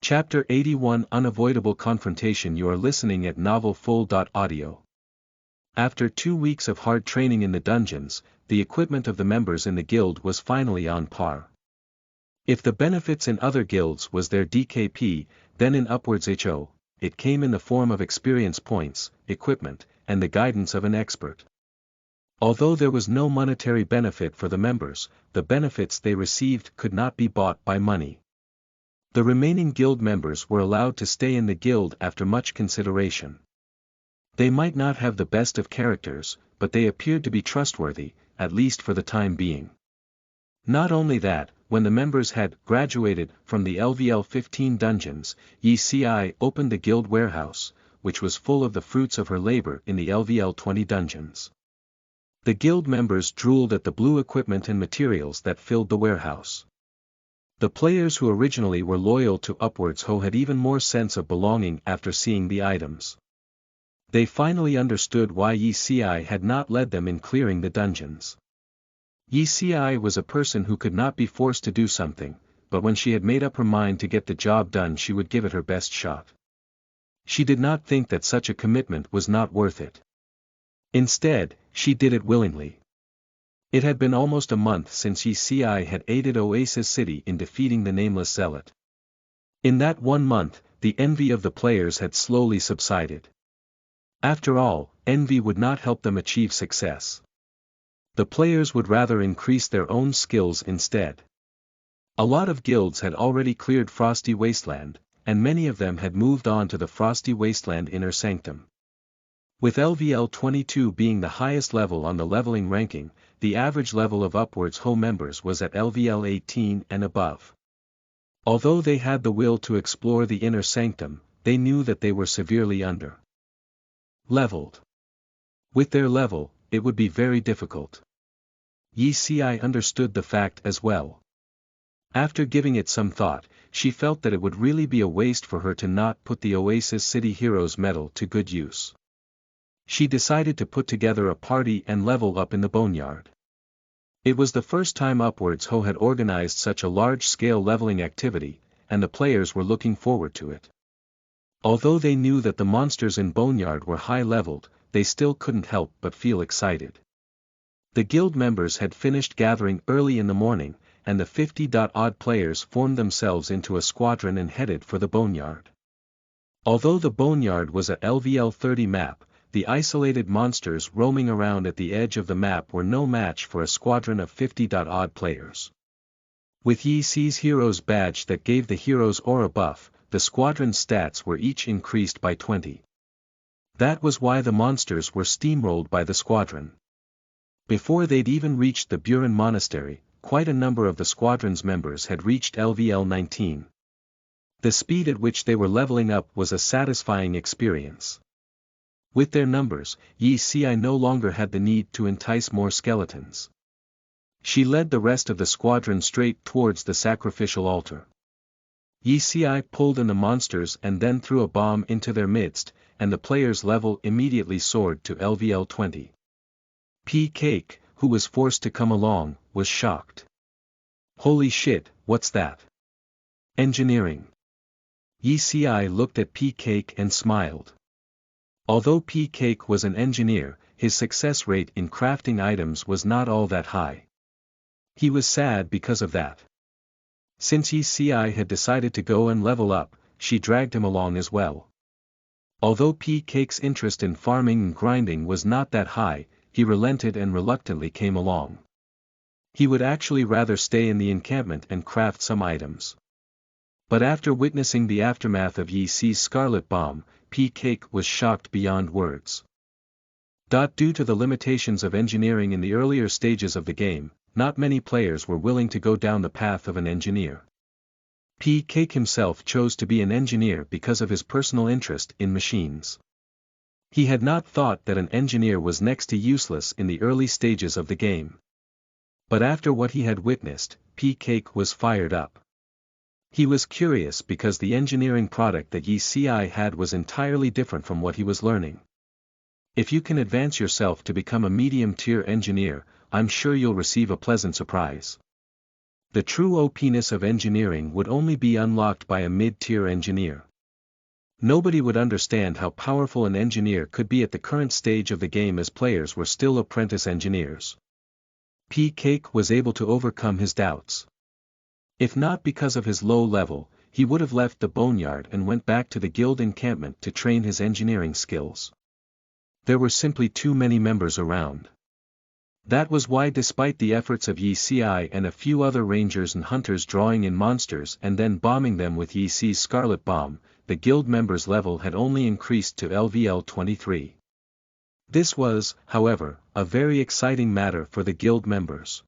Chapter 81 Unavoidable Confrontation. You are listening at NovelFull.audio. After 2 weeks of hard training in the dungeons, the equipment of the members in the guild was finally on par. If the benefits in other guilds was their DKP, then in Upwards HO, it came in the form of experience points, equipment, and the guidance of an expert. Although there was no monetary benefit for the members, the benefits they received could not be bought by money. The remaining guild members were allowed to stay in the guild after much consideration. They might not have the best of characters, but they appeared to be trustworthy, at least for the time being. Not only that, when the members had graduated from the LVL 15 dungeons, YCI opened the guild warehouse, which was full of the fruits of her labor in the LVL 20 dungeons. The guild members drooled at the blue equipment and materials that filled the warehouse. The players who originally were loyal to Upwards HO had even more sense of belonging after seeing the items. They finally understood why YCI had not led them in clearing the dungeons. YCI was a person who could not be forced to do something, but when she had made up her mind to get the job done she would give it her best shot. She did not think that such a commitment was not worth it. Instead, she did it willingly. It had been almost a month since YCI had aided Oasis City in defeating the Nameless Zealot. In that 1 month, the envy of the players had slowly subsided. After all, envy would not help them achieve success. The players would rather increase their own skills instead. A lot of guilds had already cleared Frosty Wasteland, and many of them had moved on to the Frosty Wasteland Inner Sanctum. With LVL 22 being the highest level on the leveling ranking, the average level of Upwards HO members was at LVL 18 and above. Although they had the will to explore the Inner Sanctum, they knew that they were severely under-leveled. With their level, it would be very difficult. YCI understood the fact as well. After giving it some thought, she felt that it would really be a waste for her to not put the Oasis City Heroes medal to good use. She decided to put together a party and level up in the Boneyard. It was the first time Upwards HO had organized such a large-scale leveling activity, and the players were looking forward to it. Although they knew that the monsters in Boneyard were high-leveled, they still couldn't help but feel excited. The guild members had finished gathering early in the morning, and the 50-odd players formed themselves into a squadron and headed for the Boneyard. Although the Boneyard was a LVL 30 map, the isolated monsters roaming around at the edge of the map were no match for a squadron of 50-odd players. With YCI's Heroes badge that gave the Heroes aura buff, the squadron's stats were each increased by 20. That was why the monsters were steamrolled by the squadron. Before they'd even reached the Buren Monastery, quite a number of the squadron's members had reached LVL 19. The speed at which they were leveling up was a satisfying experience. With their numbers, YCI no longer had the need to entice more skeletons. She led the rest of the squadron straight towards the sacrificial altar. YCI pulled in the monsters and then threw a bomb into their midst, and the players' level immediately soared to LVL 20. P-Cake, who was forced to come along, was shocked. Holy shit, what's that? Engineering. YCI looked at P-Cake and smiled. Although P-Cake was an engineer, his success rate in crafting items was not all that high. He was sad because of that. Since YCI had decided to go and level up, she dragged him along as well. Although P-Cake's interest in farming and grinding was not that high, he relented and reluctantly came along. He would actually rather stay in the encampment and craft some items. But after witnessing the aftermath of YCI's Scarlet Bomb, P-Cake was shocked beyond words. Due to the limitations of engineering in the earlier stages of the game, not many players were willing to go down the path of an engineer. P-Cake himself chose to be an engineer because of his personal interest in machines. He had not thought that an engineer was next to useless in the early stages of the game. But after what he had witnessed, P-Cake was fired up. He was curious because the engineering product that YCI had was entirely different from what he was learning. If you can advance yourself to become a medium-tier engineer, I'm sure you'll receive a pleasant surprise. The true OP-ness of engineering would only be unlocked by a mid-tier engineer. Nobody would understand how powerful an engineer could be at the current stage of the game, as players were still apprentice engineers. P-Cake was able to overcome his doubts. If not because of his low level, he would have left the boneyard and went back to the guild encampment to train his engineering skills. There were simply too many members around. That was why, despite the efforts of Yi Si and a few other rangers and hunters drawing in monsters and then bombing them with Yi Si's Scarlet Bomb, the guild members' level had only increased to LVL 23. This was, however, a very exciting matter for the guild members.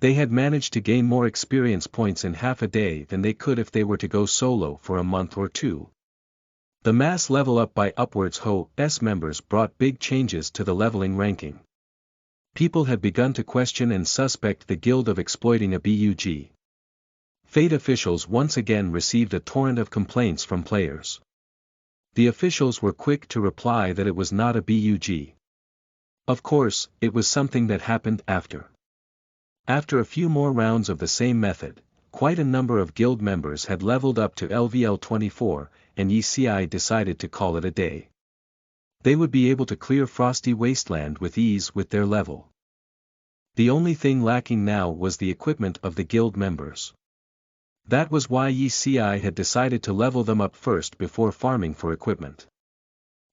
They had managed to gain more experience points in half a day than they could if they were to go solo for a month or two. The mass level up by Upwards Ho!'s members brought big changes to the leveling ranking. People had begun to question and suspect the guild of exploiting a bug. Fate officials once again received a torrent of complaints from players. The officials were quick to reply that it was not a bug. Of course, it was something that happened after. After a few more rounds of the same method, quite a number of guild members had leveled up to LVL 24, and Yi Si decided to call it a day. They would be able to clear Frosty Wasteland with ease with their level. The only thing lacking now was the equipment of the guild members. That was why Yi Si had decided to level them up first before farming for equipment.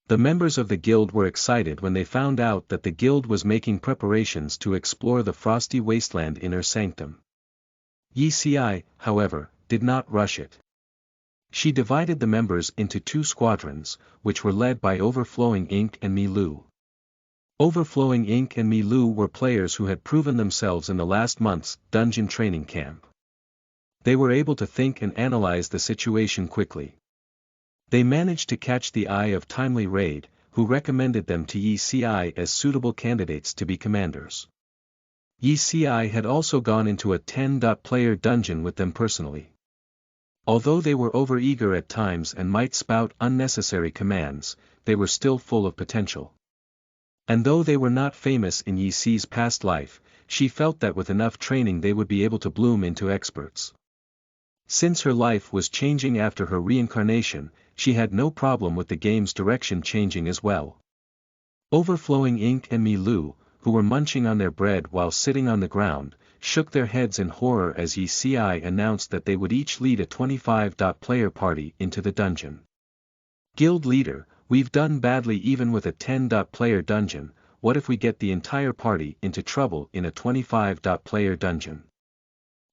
The members of the guild were excited when they found out that the guild was making preparations to explore the Frosty Wasteland inner sanctum. Yi Si, however, did not rush it. She divided the members into two squadrons, which were led by Overflowing Ink and Mi Lu. Overflowing Ink and Mi Lu were players who had proven themselves in the last month's dungeon training camp. They were able to think and analyze the situation quickly. They managed to catch the eye of Timely Raid, who recommended them to Yi Si as suitable candidates to be commanders. Yi Si had also gone into a 10-player dungeon with them personally. Although they were overeager at times and might spout unnecessary commands, they were still full of potential. And though they were not famous in Yi Si's past life, she felt that with enough training they would be able to bloom into experts. Since her life was changing after her reincarnation, she had no problem with the game's direction changing as well. Overflowing Ink and Mi Lu, who were munching on their bread while sitting on the ground, shook their heads in horror as Yi Si announced that they would each lead a 25-player party into the dungeon. Guild leader, we've done badly even with a 10-player dungeon, what if we get the entire party into trouble in a 25-player dungeon?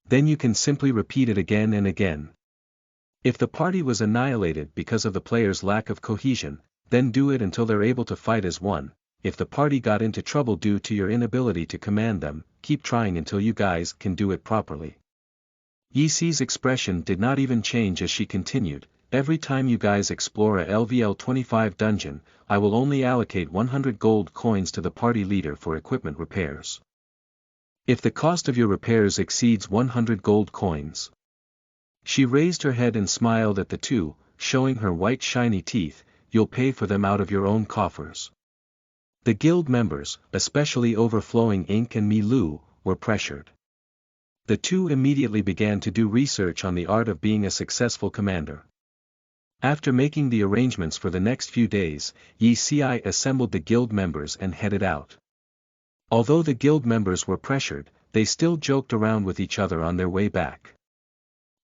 Then you can simply repeat it again and again. If the party was annihilated because of the players' lack of cohesion, then do it until they're able to fight as one. If the party got into trouble due to your inability to command them, keep trying until you guys can do it properly. Yi Si's expression did not even change as she continued, every time you guys explore a LVL 25 dungeon, I will only allocate 100 gold coins to the party leader for equipment repairs. If the cost of your repairs exceeds 100 gold coins. She raised her head and smiled at the two, showing her white shiny teeth, you'll pay for them out of your own coffers. The guild members, especially Overflowing Ink and Mi Lu, were pressured. The two immediately began to do research on the art of being a successful commander. After making the arrangements for the next few days, Yi Si assembled the guild members and headed out. Although the guild members were pressured, they still joked around with each other on their way back.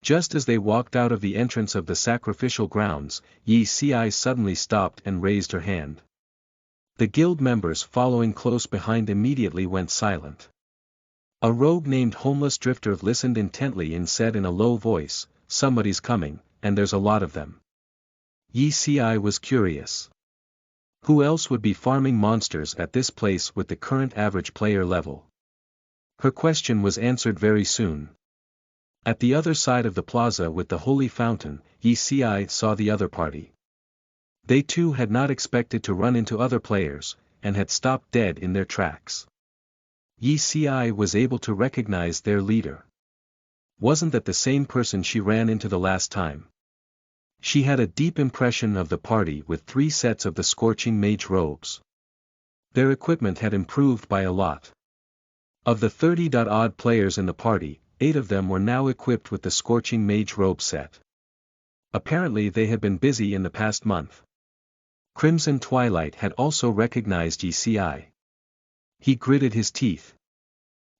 Just as they walked out of the entrance of the sacrificial grounds, Yi Si suddenly stopped and raised her hand. The guild members following close behind immediately went silent. A rogue named Homeless Drifter listened intently and said in a low voice, somebody's coming, and there's a lot of them. Yi Si was curious. Who else would be farming monsters at this place with the current average player level? Her question was answered very soon. At the other side of the plaza with the holy fountain, Yi Si saw the other party. They too had not expected to run into other players, and had stopped dead in their tracks. Yi Si was able to recognize their leader. Wasn't that the same person she ran into the last time? She had a deep impression of the party with 3 sets of the Scorching Mage robes. Their equipment had improved by a lot. Of the 30-odd players in the party, 8 of them were now equipped with the Scorching Mage robe set. Apparently they had been busy in the past month. Crimson Twilight had also recognized Yi Si. He gritted his teeth.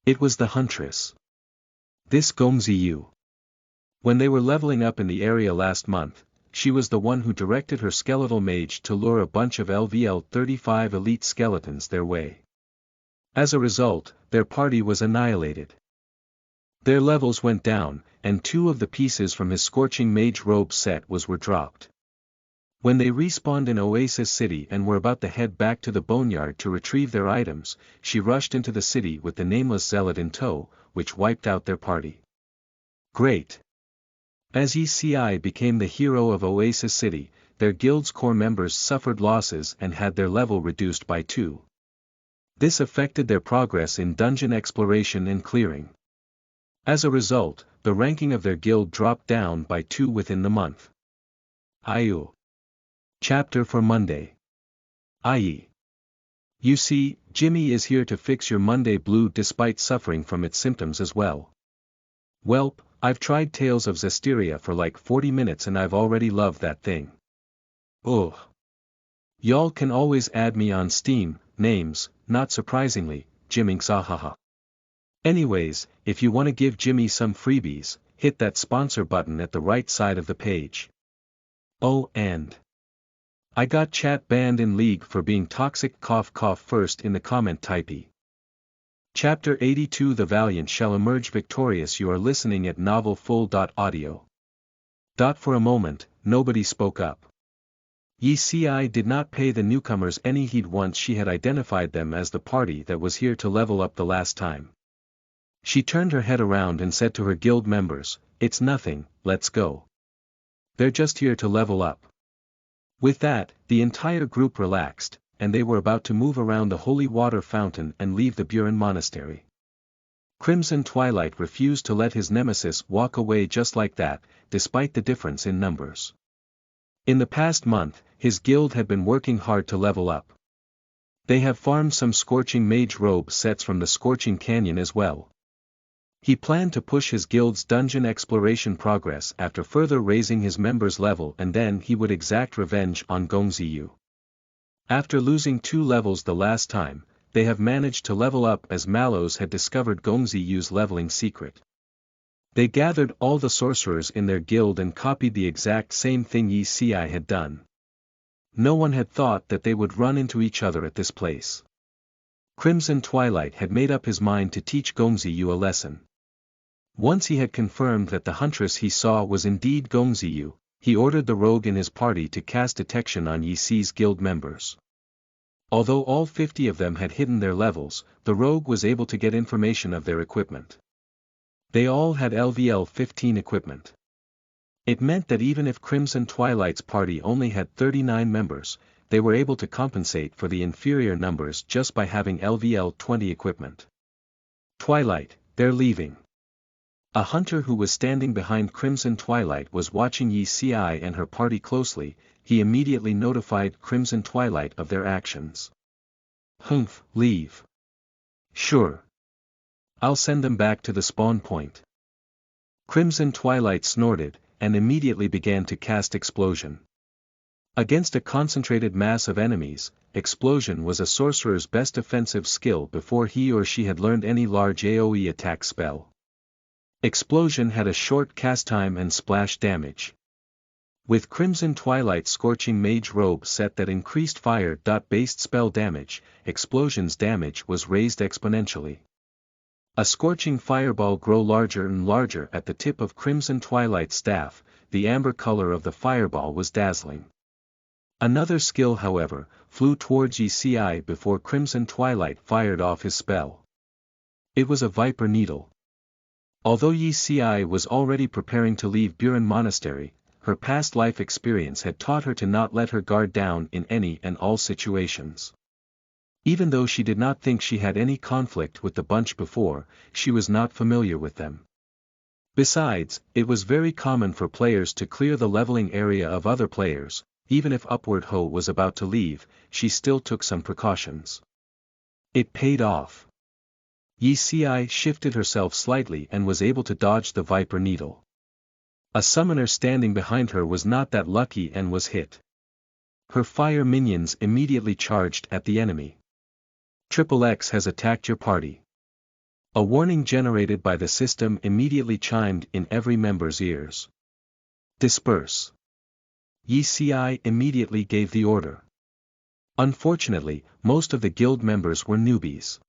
It was the Huntress. This Gongzi Yu. When they were leveling up in the area last month, she was the one who directed her skeletal mage to lure a bunch of LVL-35 elite skeletons their way. As a result, their party was annihilated. Their levels went down, and 2 of the pieces from his Scorching Mage robe set were dropped. When they respawned in Oasis City and were about to head back to the boneyard to retrieve their items, she rushed into the city with the nameless zealot in tow, which wiped out their party. Great. As Yi Si became the hero of Oasis City, their guild's core members suffered losses and had their level reduced by 2. This affected their progress in dungeon exploration and clearing. As a result, the ranking of their guild dropped down by 2 within the month. Ayu. Chapter for Monday. Aye. You see, Jimmy is here to fix your Monday blue despite suffering from its symptoms as well. Welp, I've tried Tales of Zestiria for like 40 minutes and I've already loved that thing. Ugh. Y'all can always add me on Steam, names, not surprisingly, Jimming Sahaha. Anyways, if you want to give Jimmy some freebies, hit that sponsor button at the right side of the page. Oh, and I got chat banned in League for being toxic cough cough first in the comment typey. Chapter 82 The Valiant shall emerge victorious. You are listening at novelfull.audio. For a moment, nobody spoke up. Yi Si did not pay the newcomers any heed once she had identified them as the party that was here to level up the last time. She turned her head around and said to her guild members, "It's nothing, let's go. They're just here to level up." With that, the entire group relaxed, and they were about to move around the holy water fountain and leave the Buren Monastery. Crimson Twilight refused to let his nemesis walk away just like that, despite the difference in numbers. In the past month, his guild had been working hard to level up. They have farmed some Scorching Mage robe sets from the Scorching Canyon as well. He planned to push his guild's dungeon exploration progress after further raising his members' level, and then he would exact revenge on Gongzi Yu. After losing 2 levels the last time, they have managed to level up as Mallows had discovered Gongzi Yu's leveling secret. They gathered all the sorcerers in their guild and copied the exact same thing Yi Si had done. No one had thought that they would run into each other at this place. Crimson Twilight had made up his mind to teach Gongzi Yu a lesson. Once he had confirmed that the huntress he saw was indeed Gongzi Yu, he ordered the rogue in his party to cast detection on Yi Si's guild members. Although all 50 of them had hidden their levels, the rogue was able to get information of their equipment. They all had LVL-15 equipment. It meant that even if Crimson Twilight's party only had 39 members, they were able to compensate for the inferior numbers just by having LVL-20 equipment. Twilight, they're leaving. A hunter who was standing behind Crimson Twilight was watching Yi Si and her party closely. He immediately notified Crimson Twilight of their actions. Humph, leave. Sure. I'll send them back to the spawn point. Crimson Twilight snorted, and immediately began to cast Explosion. Against a concentrated mass of enemies, Explosion was a sorcerer's best offensive skill before he or she had learned any large AoE attack spell. Explosion had a short cast time and splash damage. With Crimson Twilight's Scorching Mage robe set that increased fire-based spell damage, Explosion's damage was raised exponentially. A scorching fireball grew larger and larger at the tip of Crimson Twilight's staff. The amber color of the fireball was dazzling. Another skill, however, flew towards Yi Si before Crimson Twilight fired off his spell. It was a Viper Needle. Although Yi Si was already preparing to leave Buren Monastery, her past life experience had taught her to not let her guard down in any and all situations. Even though she did not think she had any conflict with the bunch before, she was not familiar with them. Besides, it was very common for players to clear the leveling area of other players. Even if Upward Ho was about to leave, she still took some precautions. It paid off. Yi Si shifted herself slightly and was able to dodge the Viper Needle. A summoner standing behind her was not that lucky and was hit. Her fire minions immediately charged at the enemy. XXX has attacked your party. A warning generated by the system immediately chimed in every member's ears. Disperse. Yi Si immediately gave the order. Unfortunately, most of the guild members were newbies.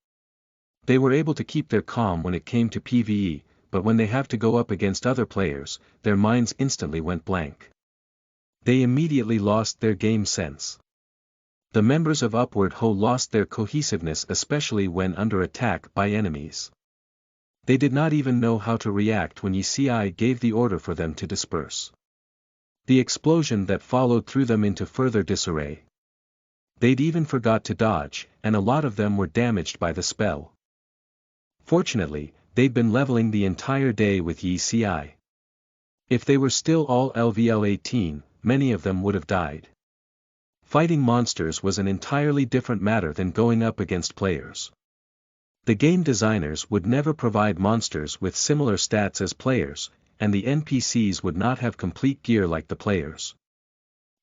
They were able to keep their calm when it came to PvE, but when they have to go up against other players, their minds instantly went blank. They immediately lost their game sense. The members of Upward Ho lost their cohesiveness, especially when under attack by enemies. They did not even know how to react when Yi Si gave the order for them to disperse. The explosion that followed threw them into further disarray. They'd even forgot to dodge, and a lot of them were damaged by the spell. Fortunately, they'd been leveling the entire day with Yi Si. If they were still all LVL 18, many of them would have died. Fighting monsters was an entirely different matter than going up against players. The game designers would never provide monsters with similar stats as players, and the NPCs would not have complete gear like the players.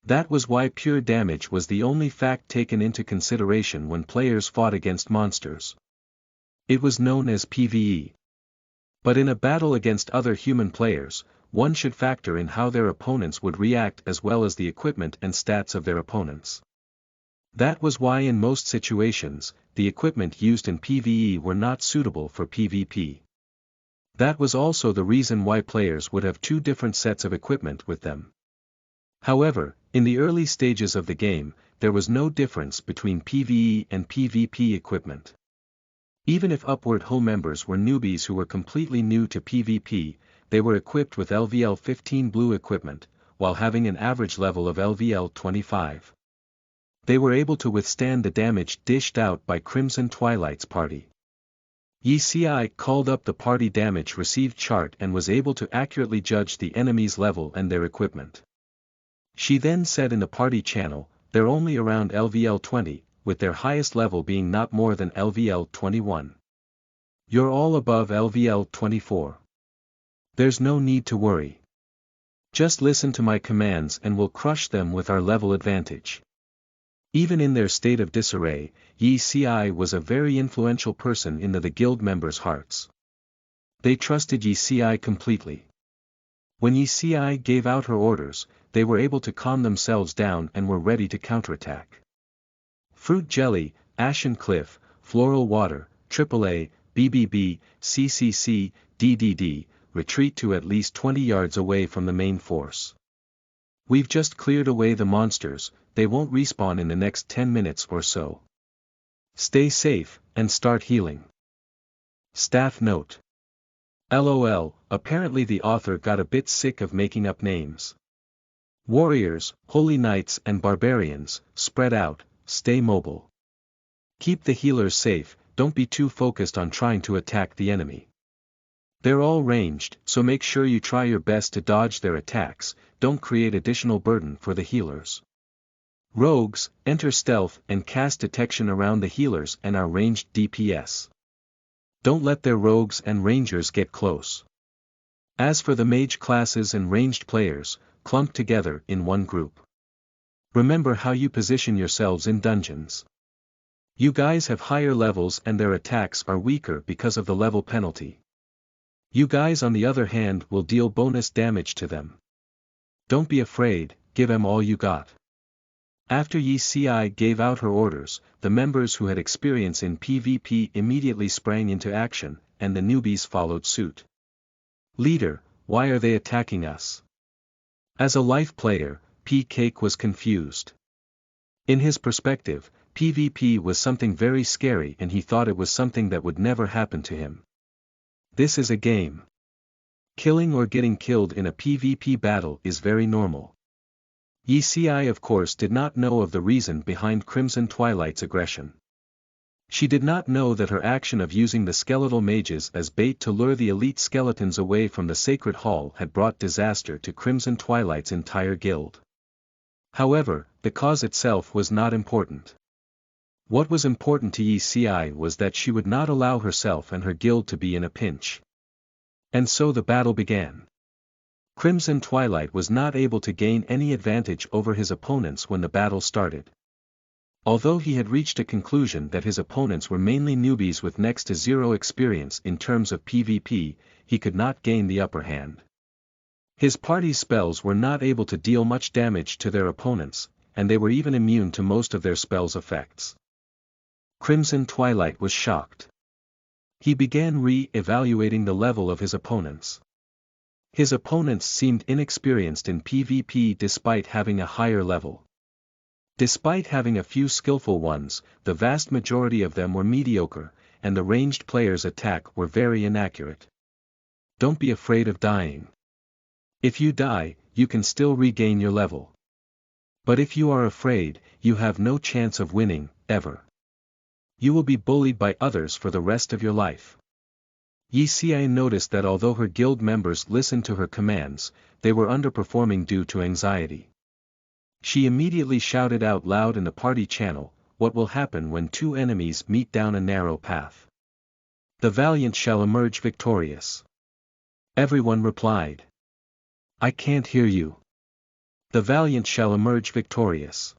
That was why pure damage was the only fact taken into consideration when players fought against monsters. It was known as PvE. But in a battle against other human players, one should factor in how their opponents would react as well as the equipment and stats of their opponents. That was why in most situations, the equipment used in PvE were not suitable for PvP. That was also the reason why players would have two different sets of equipment with them. However, in the early stages of the game, there was no difference between PvE and PvP equipment. Even if Upward Ho members were newbies who were completely new to PvP, they were equipped with LVL 15 blue equipment, while having an average level of LVL 25. They were able to withstand the damage dished out by Crimson Twilight's party. Yi Si called up the party damage received chart and was able to accurately judge the enemy's level and their equipment. She then said in the party channel, they're only around LVL 20, with their highest level being not more than LVL 21. You're all above LVL 24. There's no need to worry. Just listen to my commands and we'll crush them with our level advantage. Even in their state of disarray, Yi Si was a very influential person in the guild members' hearts. They trusted Yi Si completely. When Yi Si gave out her orders, they were able to calm themselves down and were ready to counterattack. Fruit Jelly, Ashen Cliff, Floral Water, AAA, BBB, CCC, DDD, retreat to at least 20 yards away from the main force. We've just cleared away the monsters, they won't respawn in the next 10 minutes or so. Stay safe, and start healing. Staff note. LOL, apparently the author got a bit sick of making up names. Warriors, Holy Knights and Barbarians, spread out, stay mobile. Keep the healers safe, don't be too focused on trying to attack the enemy. They're all ranged, so make sure you try your best to dodge their attacks, don't create additional burden for the healers. Rogues, enter stealth and cast detection around the healers and our ranged DPS. Don't let their rogues and rangers get close. As for the mage classes and ranged players, clump together in one group. Remember how you position yourselves in dungeons. You guys have higher levels and their attacks are weaker because of the level penalty. You guys on the other hand will deal bonus damage to them. Don't be afraid, give them all you got. After Yi Si gave out her orders, the members who had experience in PvP immediately sprang into action, and the newbies followed suit. Leader, why are they attacking us? As a life player, P-Cake was confused. In his perspective, PvP was something very scary and he thought it was something that would never happen to him. This is a game. Killing or getting killed in a PvP battle is very normal. Yi Si of course did not know of the reason behind Crimson Twilight's aggression. She did not know that her action of using the skeletal mages as bait to lure the elite skeletons away from the Sacred Hall had brought disaster to Crimson Twilight's entire guild. However, the cause itself was not important. What was important to Yi Ci was that she would not allow herself and her guild to be in a pinch. And so the battle began. Crimson Twilight was not able to gain any advantage over his opponents when the battle started. Although he had reached a conclusion that his opponents were mainly newbies with next to zero experience in terms of PvP, he could not gain the upper hand. His party's spells were not able to deal much damage to their opponents, and they were even immune to most of their spells' effects. Crimson Twilight was shocked. He began re-evaluating the level of his opponents. His opponents seemed inexperienced in PvP despite having a higher level. Despite having a few skillful ones, the vast majority of them were mediocre, and the ranged players' attack were very inaccurate. Don't be afraid of dying. If you die, you can still regain your level. But if you are afraid, you have no chance of winning, ever. You will be bullied by others for the rest of your life. Yi Ci noticed that although her guild members listened to her commands, they were underperforming due to anxiety. She immediately shouted out loud in the party channel, "What will happen when two enemies meet down a narrow path? The valiant shall emerge victorious." Everyone replied, "I can't hear you." "The valiant shall emerge victorious."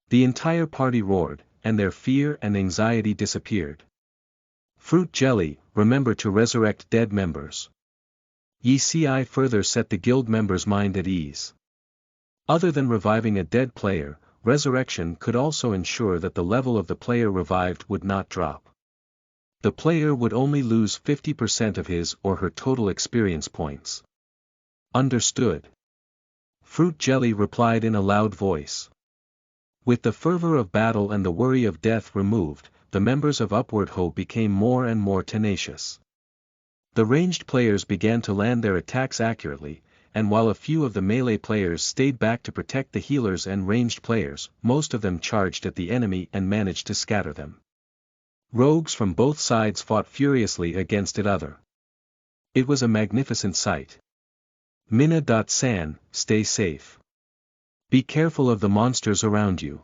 The entire party roared, and their fear and anxiety disappeared. Fruit Jelly, remember to resurrect dead members. Yi Ci further set the guild members' mind at ease. Other than reviving a dead player, resurrection could also ensure that the level of the player revived would not drop. The player would only lose 50% of his or her total experience points. Understood. Fruit Jelly replied in a loud voice. With the fervor of battle and the worry of death removed, the members of Upward Ho became more and more tenacious. The ranged players began to land their attacks accurately, and while a few of the melee players stayed back to protect the healers and ranged players, most of them charged at the enemy and managed to scatter them. Rogues from both sides fought furiously against each other. It was a magnificent sight. Mina.san, stay safe. Be careful of the monsters around you.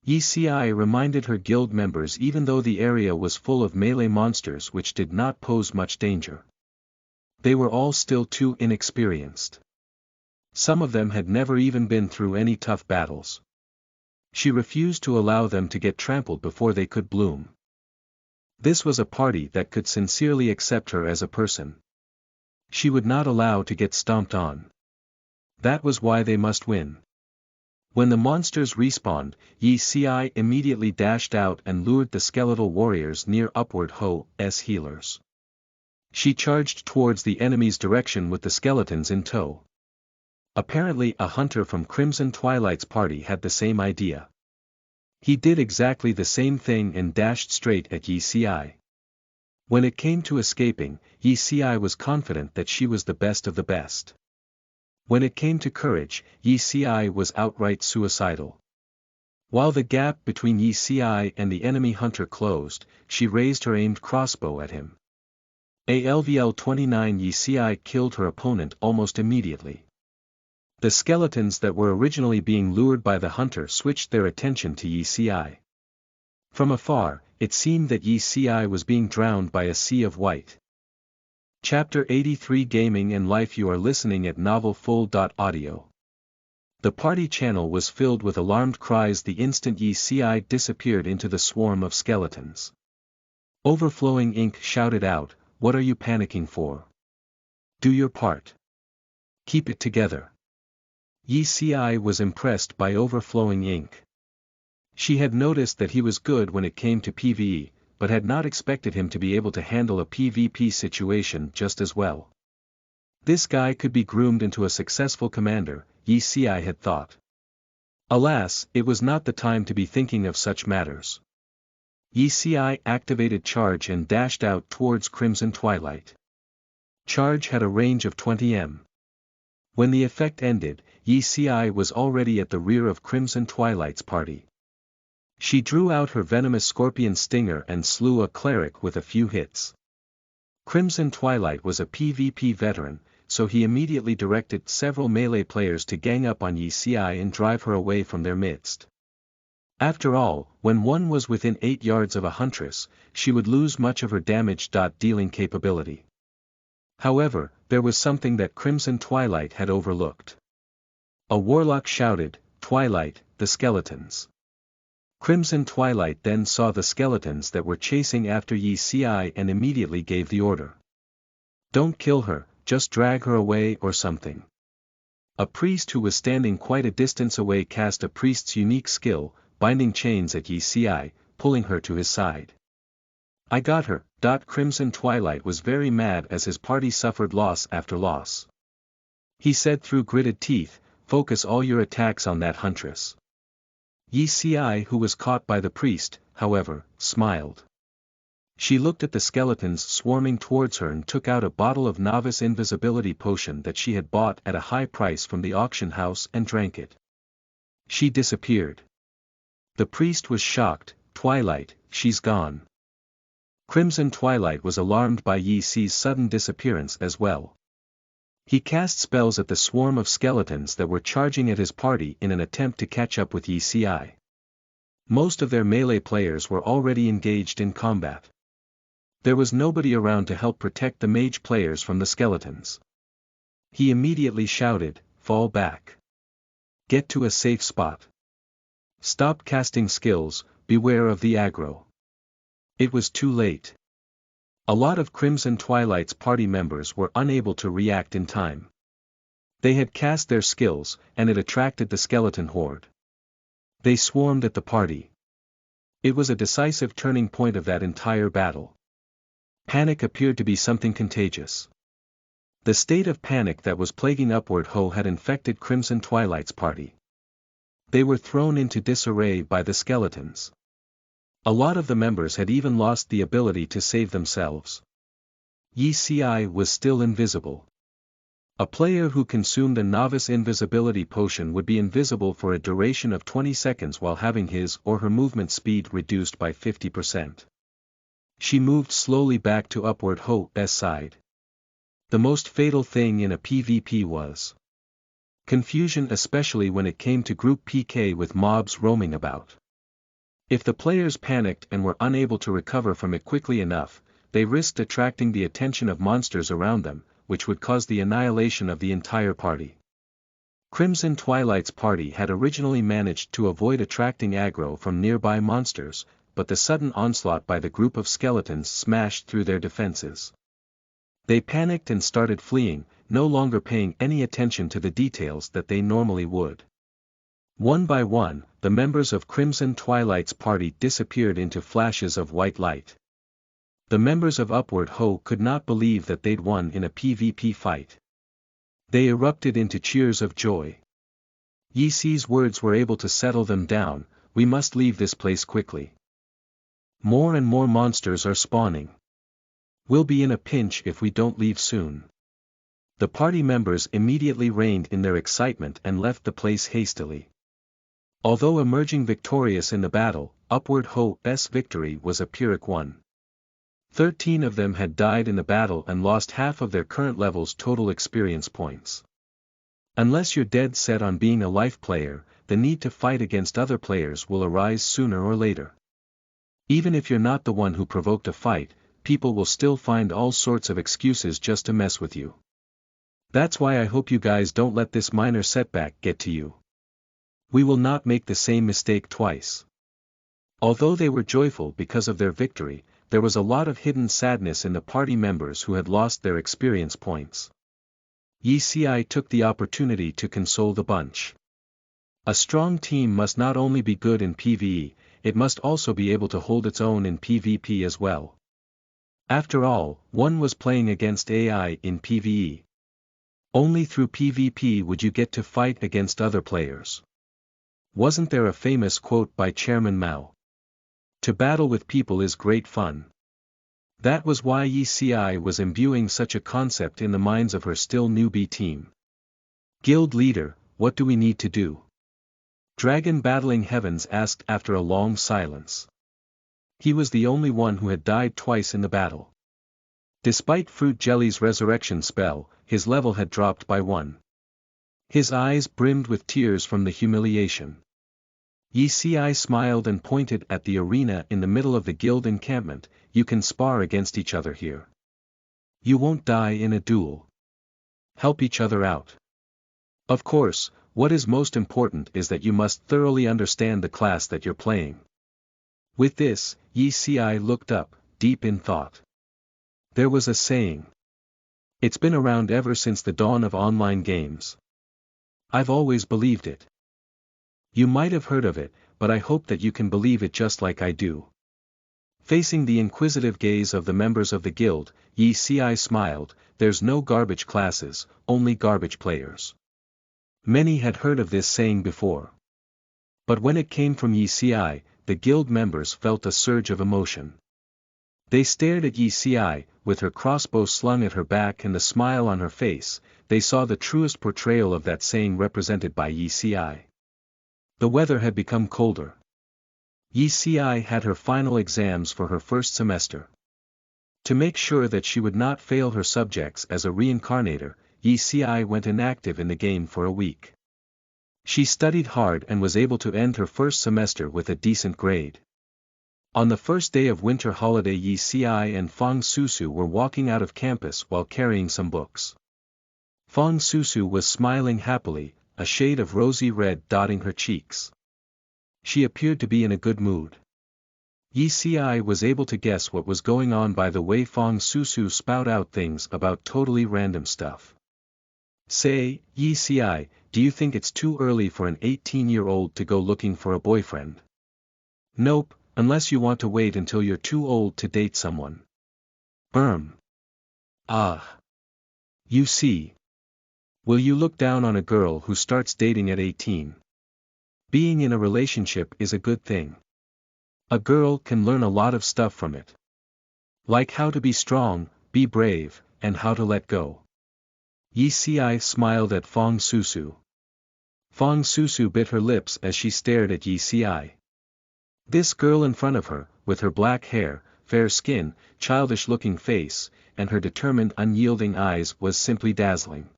Yi Ci reminded her guild members even though the area was full of melee monsters which did not pose much danger. They were all still too inexperienced. Some of them had never even been through any tough battles. She refused to allow them to get trampled before they could bloom. This was a party that could sincerely accept her as a person. She would not allow to get stomped on. That was why they must win. When the monsters respawned, Yi Ci immediately dashed out and lured the skeletal warriors near Upward Ho's healers. She charged towards the enemy's direction with the skeletons in tow. Apparently a hunter from Crimson Twilight's party had the same idea. He did exactly the same thing and dashed straight at Yi Ci. When it came to escaping, Yi Ci was confident that she was the best of the best. When it came to courage, Yi Ci was outright suicidal. While the gap between Yi Ci and the enemy hunter closed, she raised her aimed crossbow at him. ALVL 29 Yi Ci killed her opponent almost immediately. The skeletons that were originally being lured by the hunter switched their attention to Yi Ci. From afar, it seemed that Yi Ci was being drowned by a sea of white. Chapter 83 Gaming and Life. You are listening at NovelFull.audio. The party channel was filled with alarmed cries the instant Yi Ci disappeared into the swarm of skeletons. Overflowing Ink shouted out, "What are you panicking for? Do your part. Keep it together." Yi Ci was impressed by Overflowing Ink. She had noticed that he was good when it came to PvE, but had not expected him to be able to handle a PvP situation just as well. This guy could be groomed into a successful commander, Yi Ci had thought. Alas, it was not the time to be thinking of such matters. Yi Ci activated Charge and dashed out towards Crimson Twilight. Charge had a range of 20 m. When the effect ended, Yi Ci was already at the rear of Crimson Twilight's party. She drew out her venomous scorpion stinger and slew a cleric with a few hits. Crimson Twilight was a PvP veteran, so he immediately directed several melee players to gang up on Yi Ci and drive her away from their midst. After all, when one was within 8 yards of a huntress, she would lose much of her damage-dealing capability. However, there was something that Crimson Twilight had overlooked. A warlock shouted, "Twilight, the skeletons." Crimson Twilight then saw the skeletons that were chasing after Yi Si and immediately gave the order. "Don't kill her, just drag her away or something." A priest who was standing quite a distance away cast a priest's unique skill, binding chains at Yi Si, pulling her to his side. "I got her." Crimson Twilight was very mad as his party suffered loss after loss. He said through gritted teeth, "Focus all your attacks on that huntress." Yi Si, who was caught by the priest, however, smiled. She looked at the skeletons swarming towards her and took out a bottle of novice invisibility potion that she had bought at a high price from the auction house and drank it. She disappeared. The priest was shocked. "Twilight, she's gone." Crimson Twilight was alarmed by Yi Si's sudden disappearance as well. He cast spells at the swarm of skeletons that were charging at his party in an attempt to catch up with Yi Si. Most of their melee players were already engaged in combat. There was nobody around to help protect the mage players from the skeletons. He immediately shouted, "Fall back. Get to a safe spot. Stop casting skills, beware of the aggro." It was too late. A lot of Crimson Twilight's party members were unable to react in time. They had cast their skills, and it attracted the skeleton horde. They swarmed at the party. It was a decisive turning point of that entire battle. Panic appeared to be something contagious. The state of panic that was plaguing Upward Ho had infected Crimson Twilight's party. They were thrown into disarray by the skeletons. A lot of the members had even lost the ability to save themselves. Yi Si was still invisible. A player who consumed a novice invisibility potion would be invisible for a duration of 20 seconds while having his or her movement speed reduced by 50%. She moved slowly back to Upward Ho's side. The most fatal thing in a PvP was confusion, especially when it came to group PK with mobs roaming about. If the players panicked and were unable to recover from it quickly enough, they risked attracting the attention of monsters around them, which would cause the annihilation of the entire party. Crimson Twilight's party had originally managed to avoid attracting aggro from nearby monsters, but the sudden onslaught by the group of skeletons smashed through their defenses. They panicked and started fleeing, no longer paying any attention to the details that they normally would. One by one, the members of Crimson Twilight's party disappeared into flashes of white light. The members of Upward Ho could not believe that they'd won in a PvP fight. They erupted into cheers of joy. Yi Si's words were able to settle them down, "We must leave this place quickly. More and more monsters are spawning. We'll be in a pinch if we don't leave soon." The party members immediately reined in their excitement and left the place hastily. Although emerging victorious in the battle, Upward Ho's victory was a Pyrrhic one. 13 of them had died in the battle and lost half of their current level's total experience points. Unless you're dead set on being a life player, the need to fight against other players will arise sooner or later. Even if you're not the one who provoked a fight, people will still find all sorts of excuses just to mess with you. That's why I hope you guys don't let this minor setback get to you. We will not make the same mistake twice. Although they were joyful because of their victory, there was a lot of hidden sadness in the party members who had lost their experience points. Yi Si took the opportunity to console the bunch. A strong team must not only be good in PvE, it must also be able to hold its own in PvP as well. After all, one was playing against AI in PvE. Only through PvP would you get to fight against other players. Wasn't there a famous quote by Chairman Mao? "To battle with people is great fun." That was why Yi Si was imbuing such a concept in the minds of her still newbie team. "Guild leader, what do we need to do?" Dragon Battling Heavens asked after a long silence. He was the only one who had died twice in the battle. Despite Fruit Jelly's resurrection spell, his level had dropped by 1. His eyes brimmed with tears from the humiliation. Yi Si smiled and pointed at the arena in the middle of the guild encampment. You can spar against each other here. You won't die in a duel. Help each other out. Of course, what is most important is that you must thoroughly understand the class that you're playing. With this, Yi Si looked up, deep in thought. There was a saying. It's been around ever since the dawn of online games. I've always believed it. You might have heard of it, but I hope that you can believe it just like I do. Facing the inquisitive gaze of the members of the guild, Yi Si smiled. There's no garbage classes, only garbage players. Many had heard of this saying before. But when it came from Yi Si, the guild members felt a surge of emotion. They stared at Yi Si, with her crossbow slung at her back and the smile on her face. They saw the truest portrayal of that saying represented by Yi Si. The weather had become colder. Yi Si had her final exams for her first semester. To make sure that she would not fail her subjects as a reincarnator, Yi Si went inactive in the game for a week. She studied hard and was able to end her first semester with a decent grade. On the first day of winter holiday, Yi Si and Fang Susu were walking out of campus while carrying some books. Fang Susu was smiling happily, a shade of rosy red dotting her cheeks. She appeared to be in a good mood. Yi Si was able to guess what was going on by the way Fang Susu spout out things about totally random stuff. Say, Yi Si, do you think it's too early for an 18-year-old to go looking for a boyfriend? Nope, unless you want to wait until you're too old to date someone. Ah. You see. Will you look down on a girl who starts dating at 18? Being in a relationship is a good thing. A girl can learn a lot of stuff from it. Like how to be strong, be brave, and how to let go. Yi Si smiled at Fang Susu. Fang Susu bit her lips as she stared at Yi Si. This girl in front of her, with her black hair, fair skin, childish-looking face, and her determined unyielding eyes was simply dazzling.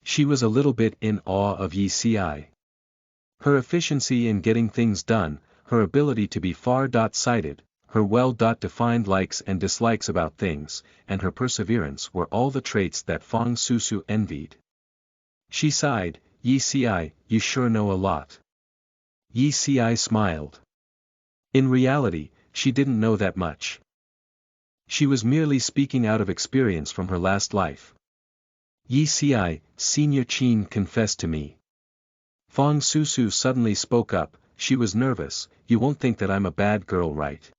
She was a little bit in awe of Yi Si. Her efficiency in getting things done, her ability to be far-sighted, her well-defined likes and dislikes about things, and her perseverance were all the traits that Fang Susu envied. She sighed, Yi Si, you sure know a lot. Yi Si smiled. In reality, she didn't know that much. She was merely speaking out of experience from her last life. Yi Si, Senior Qin confessed to me. Fang Susu suddenly spoke up. She was nervous. You won't think that I'm a bad girl, right?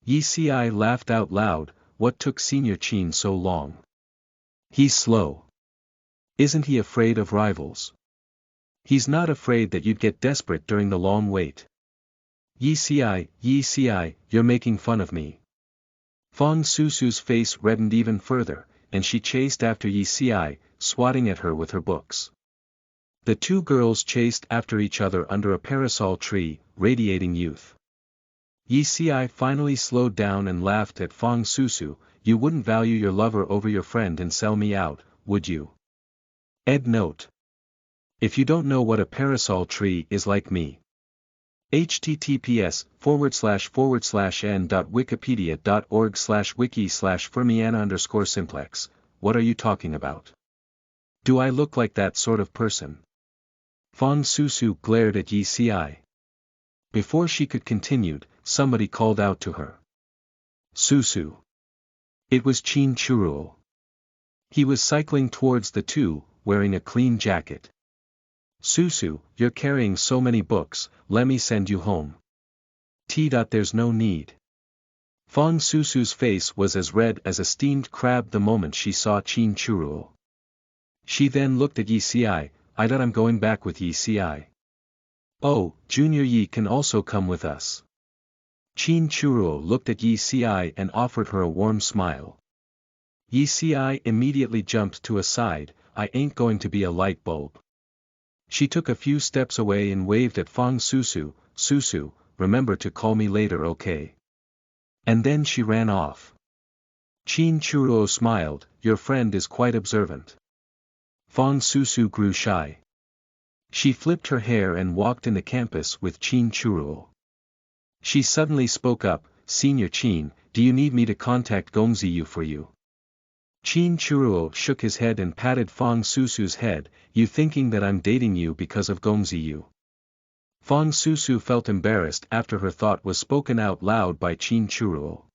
Yi Si laughed out loud. What took Senior Qin so long? He's slow. Isn't he afraid of rivals? He's not afraid that you'd get desperate during the long wait. Yi Si, you're making fun of me. Fang Susu's face reddened even further, and she chased after Yi Si, swatting at her with her books. The two girls chased after each other under a parasol tree, radiating youth. Yi Si finally slowed down and laughed at Fang Susu. You wouldn't value your lover over your friend and sell me out, would you? Ed note. If you don't know what a parasol tree is, like me. https://n.wikipedia.org/wiki/Fermiana_simplex. What are you talking about? Do I look like that sort of person? Fang Susu glared at Yi Si. Before she could continue, somebody called out to her. Susu. It was Qin Churuo. He was cycling towards the two, wearing a clean jacket. Susu, you're carrying so many books, let me send you home. There's no need. Fang Susu's face was as red as a steamed crab the moment she saw Qin Churuo. She then looked at Yi Si. I'm going back with Yi Si. Oh, Junior Yi can also come with us. Qin Churuo looked at Yi Si and offered her a warm smile. Yi Si immediately jumped to a side. I ain't going to be a light bulb. She took a few steps away and waved at Fang Susu. Susu, remember to call me later, okay? And then she ran off. Qin Churuo smiled. Your friend is quite observant. Fang Susu grew shy. She flipped her hair and walked in the campus with Qin Churuo. She suddenly spoke up, "Senior Qin, do you need me to contact Gongziyu for you?" Qin Churuo shook his head and patted Fang Susu's head, "You thinking that I'm dating you because of Gongziyu?" Fang Susu felt embarrassed after her thought was spoken out loud by Qin Churuo.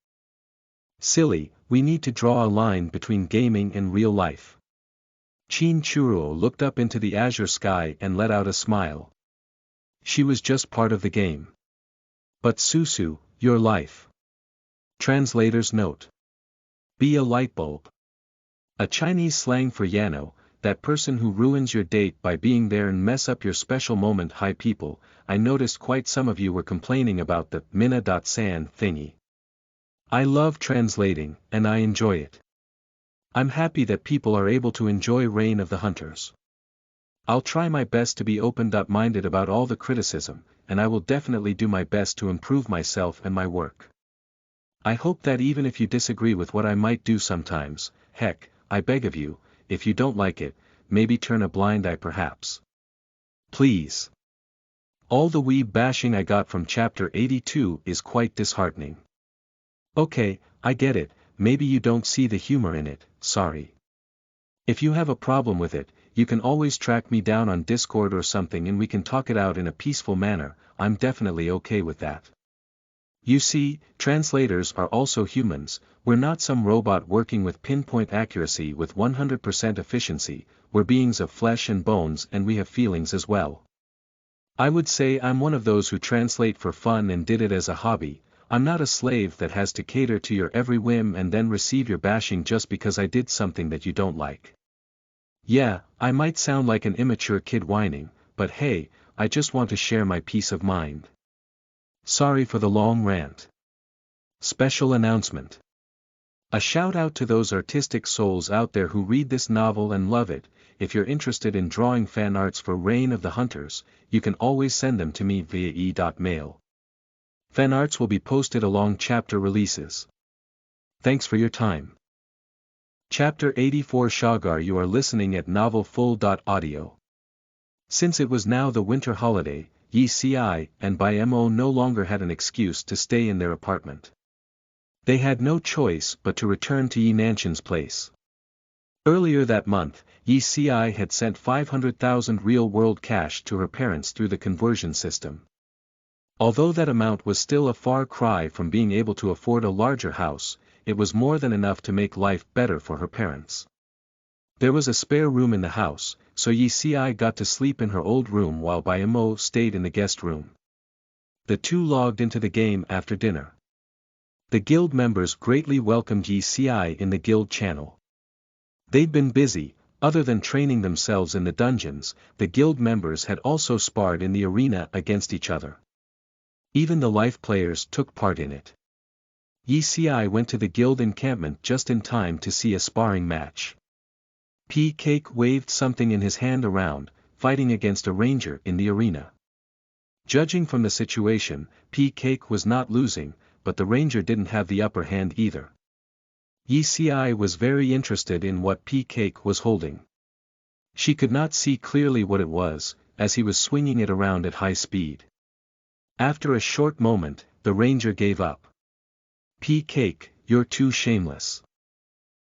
"Silly, we need to draw a line between gaming and real life." Qin Churuo looked up into the azure sky and let out a smile. She was just part of the game. But Susu, your life. Translator's note. Be a light bulb. A Chinese slang for Yano, that person who ruins your date by being there and mess up your special moment. Hi people, I noticed quite some of you were complaining about the Mina.san thingy. I love translating, and I enjoy it. I'm happy that people are able to enjoy Reign of the Hunters. I'll try my best to be open-minded about all the criticism, and I will definitely do my best to improve myself and my work. I hope that even if you disagree with what I might do sometimes, heck, I beg of you, if you don't like it, maybe turn a blind eye perhaps. Please. All the weeb bashing I got from chapter 82 is quite disheartening. Okay, I get it, maybe you don't see the humor in it, sorry. If you have a problem with it, you can always track me down on Discord or something and we can talk it out in a peaceful manner. I'm definitely okay with that. You see, translators are also humans, we're not some robot working with pinpoint accuracy with 100% efficiency, we're beings of flesh and bones and we have feelings as well. I would say I'm one of those who translate for fun and did it as a hobby. I'm not a slave that has to cater to your every whim and then receive your bashing just because I did something that you don't like. Yeah, I might sound like an immature kid whining, but hey, I just want to share my peace of mind. Sorry for the long rant. Special announcement. A shout out to those artistic souls out there who read this novel and love it. If you're interested in drawing fan arts for Reign of the Hunters, you can always send them to me via e.mail. Fan arts will be posted along chapter releases. Thanks for your time. Chapter 84 Shagar. You are listening at novelfull.audio. Since it was now the winter holiday, Yi Si and Bai Mo no longer had an excuse to stay in their apartment. They had no choice but to return to Yi Nanshan's place. Earlier that month, Yi Si had sent 500,000 real-world cash to her parents through the conversion system. Although that amount was still a far cry from being able to afford a larger house, it was more than enough to make life better for her parents. There was a spare room in the house, so Yi Si got to sleep in her old room while Bai Mo stayed in the guest room. The two logged into the game after dinner. The guild members greatly welcomed Yi Si in the guild channel. They'd been busy, other than training themselves in the dungeons, the guild members had also sparred in the arena against each other. Even the life players took part in it. Yi Si went to the guild encampment just in time to see a sparring match. P-Cake waved something in his hand around, fighting against a ranger in the arena. Judging from the situation, P-Cake was not losing, but the ranger didn't have the upper hand either. Yi Si was very interested in what P-Cake was holding. She could not see clearly what it was, as he was swinging it around at high speed. After a short moment, the ranger gave up. P-Cake, you're too shameless.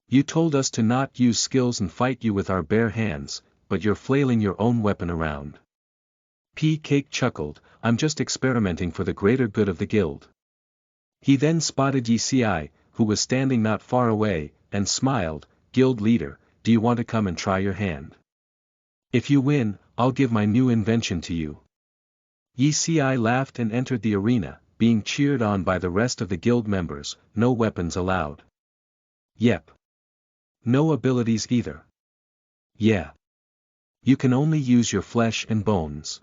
You told us to not use skills and fight you with our bare hands, but you're flailing your own weapon around. P-Cake chuckled, I'm just experimenting for the greater good of the guild. He then spotted Yi Si, who was standing not far away, and smiled, Guild leader, do you want to come and try your hand? If you win, I'll give my new invention to you. Yi Si laughed and entered the arena, being cheered on by the rest of the guild members. No weapons allowed. Yep. No abilities either. Yeah. You can only use your flesh and bones.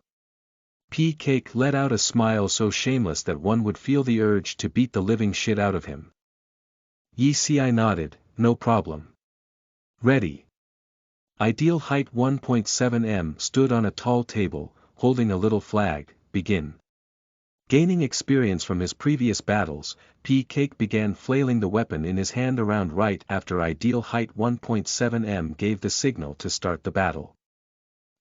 P-Cake let out a smile so shameless that one would feel the urge to beat the living shit out of him. Yi Si nodded, no problem. Ready. Ideal height 1.7 m stood on a tall table, holding a little flag. Begin. Gaining experience from his previous battles, P-Cake began flailing the weapon in his hand around right after ideal height 1.7 m gave the signal to start the battle.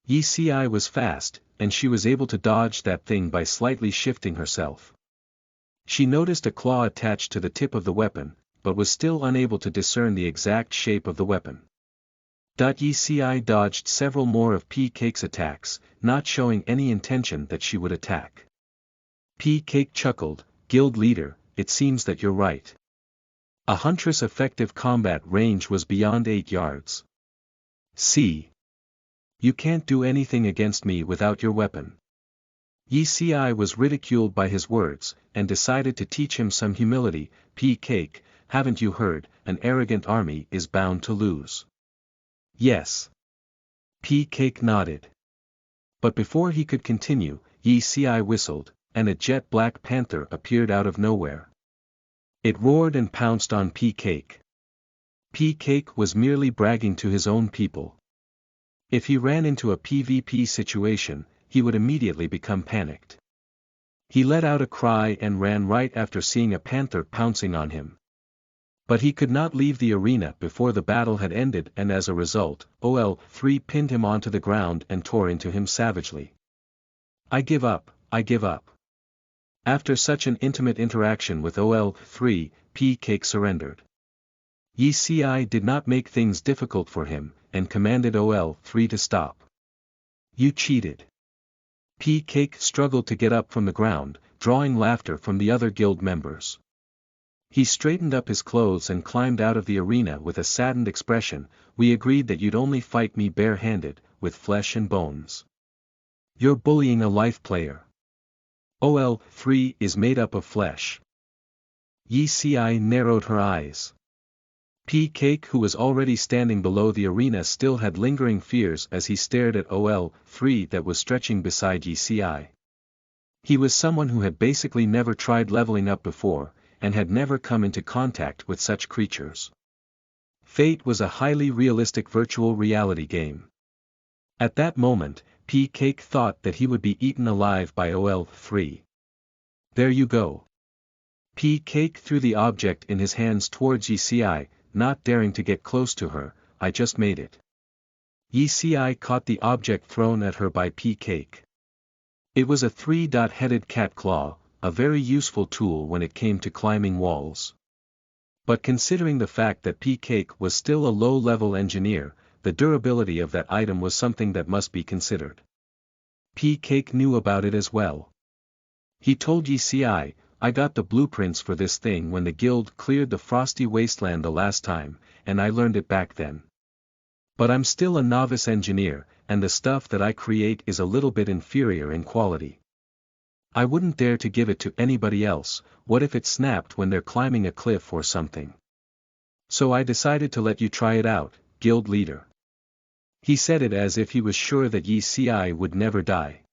Yi Si was fast, and she was able to dodge that thing by slightly shifting herself. She noticed a claw attached to the tip of the weapon, but was still unable to discern the exact shape of the weapon. Yi Si dodged several more of P-Cake's attacks, not showing any intention that she would attack. P-Cake chuckled, "Guild leader, it seems that you're right. A huntress' effective combat range was beyond 8 yards. See? You can't do anything against me without your weapon." Yi Si was ridiculed by his words, and decided to teach him some humility. "P-Cake, haven't you heard, an arrogant army is bound to lose?" "Yes." P-Cake nodded. But before he could continue, Yi Si whistled, and a jet black panther appeared out of nowhere. It roared and pounced on P-Cake. P-Cake was merely bragging to his own people. If he ran into a PvP situation, he would immediately become panicked. He let out a cry and ran right after seeing a panther pouncing on him. But he could not leave the arena before the battle had ended, and as a result, OL-3 pinned him onto the ground and tore into him savagely. "I give up, I give up." After such an intimate interaction with OL-3, P-Cake surrendered. Yi Si did not make things difficult for him, and commanded OL-3 to stop. "You cheated." P-Cake struggled to get up from the ground, drawing laughter from the other guild members. He straightened up his clothes and climbed out of the arena with a saddened expression. "We agreed that you'd only fight me bare-handed, with flesh and bones. You're bullying a life player. OL-3 is made up of flesh." Yi Si narrowed her eyes. P-Cake, who was already standing below the arena, still had lingering fears as he stared at OL-3 that was stretching beside Yi Si. He was someone who had basically never tried leveling up before, and had never come into contact with such creatures. Fate was a highly realistic virtual reality game. At that moment, P-Cake thought that he would be eaten alive by OL-3. "There you go." P-Cake threw the object in his hands towards Yi Si, not daring to get close to her. "I just made it." Yi Si caught the object thrown at her by P-Cake. It was a 3-headed cat claw, a very useful tool when it came to climbing walls. But considering the fact that P-Cake was still a low-level engineer, the durability of that item was something that must be considered. P-Cake knew about it as well. He told Yi Si, "I got the blueprints for this thing when the guild cleared the frosty wasteland the last time, and I learned it back then. But I'm still a novice engineer, and the stuff that I create is a little bit inferior in quality. I wouldn't dare to give it to anybody else. What if it snapped when they're climbing a cliff or something? So I decided to let you try it out, guild leader." He said it as if he was sure that Yi Si would never die.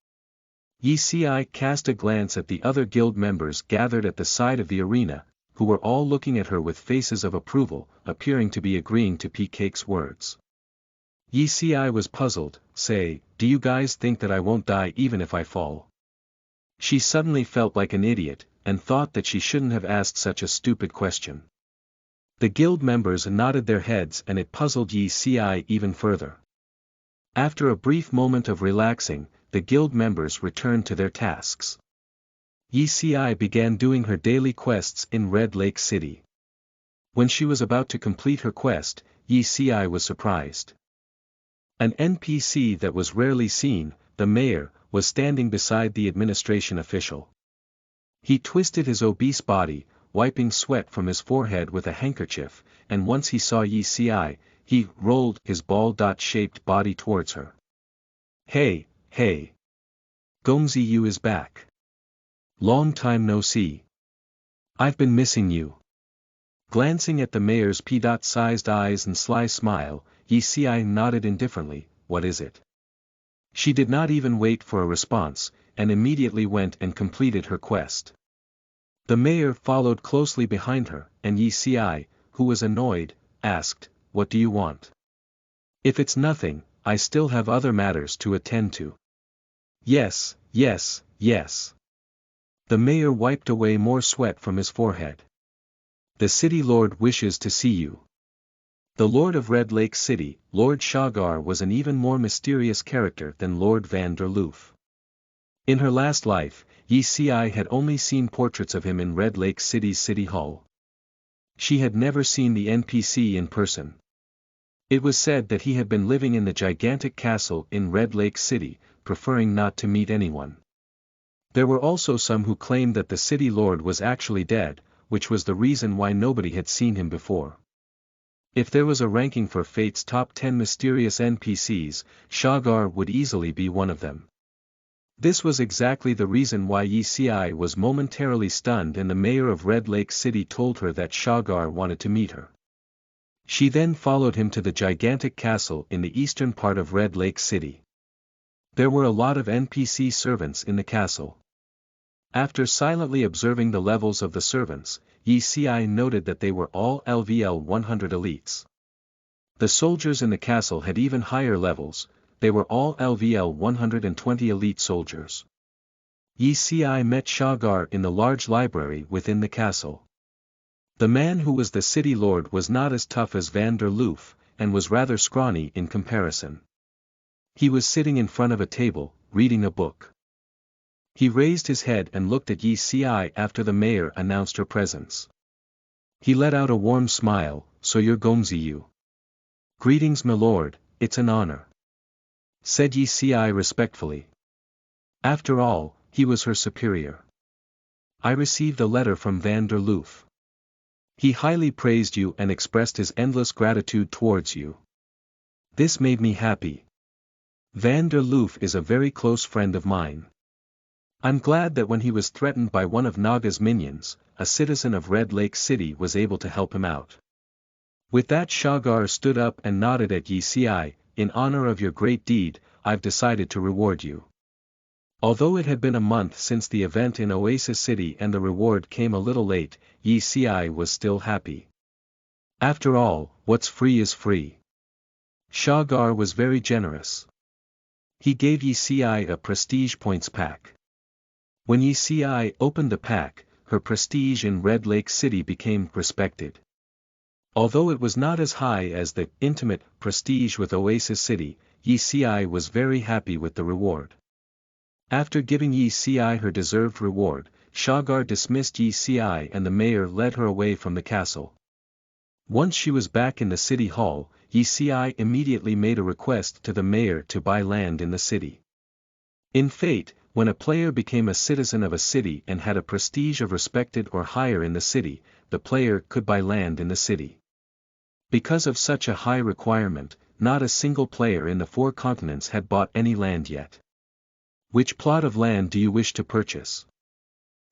Yi Si cast a glance at the other guild members gathered at the side of the arena, who were all looking at her with faces of approval, appearing to be agreeing to P-Cake's words. Yi Si was puzzled. "Say, do you guys think that I won't die even if I fall?" She suddenly felt like an idiot, and thought that she shouldn't have asked such a stupid question. The guild members nodded their heads, and it puzzled Yi Si even further. After a brief moment of relaxing, the guild members returned to their tasks. Yi Si began doing her daily quests in Red Lake City. When she was about to complete her quest, Yi Si was surprised. An NPC that was rarely seen, the mayor, was standing beside the administration official. He twisted his obese body, wiping sweat from his forehead with a handkerchief, and once he saw Yi Si, he rolled his ball-shaped body towards her. Hey. Gongzi Yu is back. Long time no see. I've been missing you." Glancing at the mayor's pea-sized eyes and sly smile, Yi Si nodded indifferently. "What is it?" She did not even wait for a response, and immediately went and completed her quest. The mayor followed closely behind her, and Yi Si, who was annoyed, asked, "What do you want?" "If it's nothing, I still have other matters to attend to." Yes. The mayor wiped away more sweat from his forehead. "The city lord wishes to see you." The Lord of Red Lake City, Lord Shagar, was an even more mysterious character than Lord van der Loof. In her last life, Yi Si had only seen portraits of him in Red Lake City's City Hall. She had never seen the NPC in person. It was said that he had been living in the gigantic castle in Red Lake City, preferring not to meet anyone. There were also some who claimed that the city lord was actually dead, which was the reason why nobody had seen him before. If there was a ranking for Fate's top 10 mysterious NPCs, Shagar would easily be one of them. This was exactly the reason why Yi Si was momentarily stunned, and the mayor of Red Lake City told her that Shagar wanted to meet her. She then followed him to the gigantic castle in the eastern part of Red Lake City. There were a lot of NPC servants in the castle. After silently observing the levels of the servants, Yi Si noted that they were all LVL 100 elites. The soldiers in the castle had even higher levels, they were all LVL 120 elite soldiers. Yi Si met Shagar in the large library within the castle. The man who was the city lord was not as tough as van der Loof, and was rather scrawny in comparison. He was sitting in front of a table, reading a book. He raised his head and looked at Yi Si after the mayor announced her presence. He let out a warm smile. "So you're Gomzi Yu." "Greetings, my lord, it's an honor," said Yi Si respectfully. After all, he was her superior. "I received a letter from van der Loof. He highly praised you and expressed his endless gratitude towards you. This made me happy. Van der Loof is a very close friend of mine. I'm glad that when he was threatened by one of Naga's minions, a citizen of Red Lake City was able to help him out." With that, Shagar stood up and nodded at Yi Si. "In honor of your great deed, I've decided to reward you." Although it had been a month since the event in Oasis City and the reward came a little late, Yi Si was still happy. After all, what's free is free. Shagar was very generous. He gave Yi Si a prestige points pack. When Yi Si opened the pack, her prestige in Red Lake City became respected. Although it was not as high as the intimate prestige with Oasis City, Yi Si was very happy with the reward. After giving Yi Si her deserved reward, Shagar dismissed Yi Si and the mayor led her away from the castle. Once she was back in the city hall, Yi Si immediately made a request to the mayor to buy land in the city. In Fate, when a player became a citizen of a city and had a prestige of respected or higher in the city, the player could buy land in the city. Because of such a high requirement, not a single player in the 4 continents had bought any land yet. Which plot of land do you wish to purchase?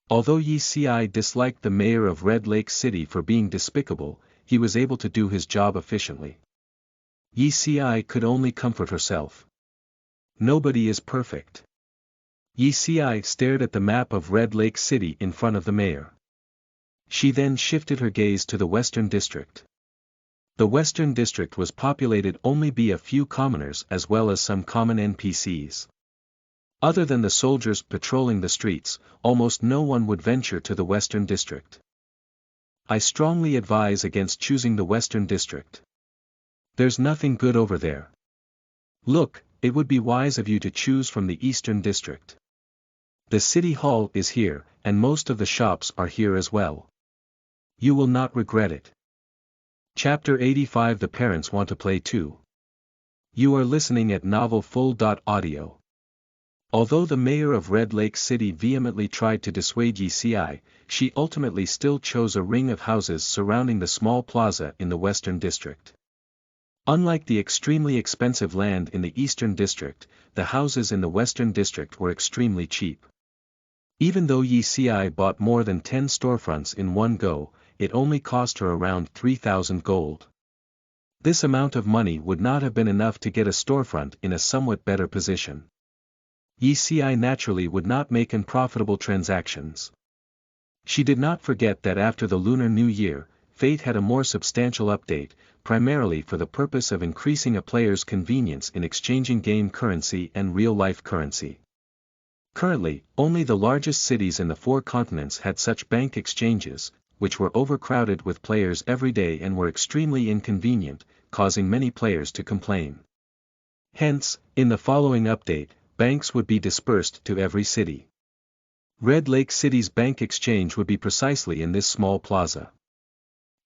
Although Yi Si disliked the mayor of Red Lake City for being despicable, he was able to do his job efficiently. Yi Si could only comfort herself. Nobody is perfect. Yi Si stared at the map of Red Lake City in front of the mayor. She then shifted her gaze to the Western District. The Western District was populated only by a few commoners as well as some common NPCs. Other than the soldiers patrolling the streets, almost no one would venture to the Western District. I strongly advise against choosing the Western District. There's nothing good over there. Look, it would be wise of you to choose from the Eastern District. The city hall is here, and most of the shops are here as well. You will not regret it. Chapter 85. The Parents Want to Play Too. You are listening at NovelFull.audio. Although the mayor of Red Lake City vehemently tried to dissuade Yi Si, she ultimately still chose a ring of houses surrounding the small plaza in the Western District. Unlike the extremely expensive land in the Eastern District, the houses in the Western District were extremely cheap. Even though Yi Si bought more than 10 storefronts in one go, it only cost her around 3,000 gold. This amount of money would not have been enough to get a storefront in a somewhat better position. Yi Si naturally would not make unprofitable transactions. She did not forget that after the Lunar New Year, Fate had a more substantial update, primarily for the purpose of increasing a player's convenience in exchanging game currency and real-life currency. Currently, only the largest cities in the 4 continents had such bank exchanges, which were overcrowded with players every day and were extremely inconvenient, causing many players to complain. Hence, in the following update, banks would be dispersed to every city. Red Lake City's bank exchange would be precisely in this small plaza.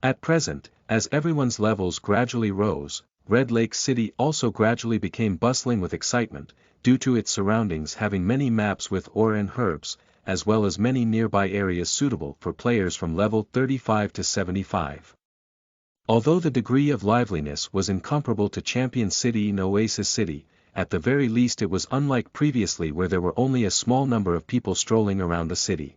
At present, as everyone's levels gradually rose, Red Lake City also gradually became bustling with excitement, due to its surroundings having many maps with ore and herbs, as well as many nearby areas suitable for players from level 35 to 75. Although the degree of liveliness was incomparable to Champion City and Oasis City, at the very least it was unlike previously where there were only a small number of people strolling around the city.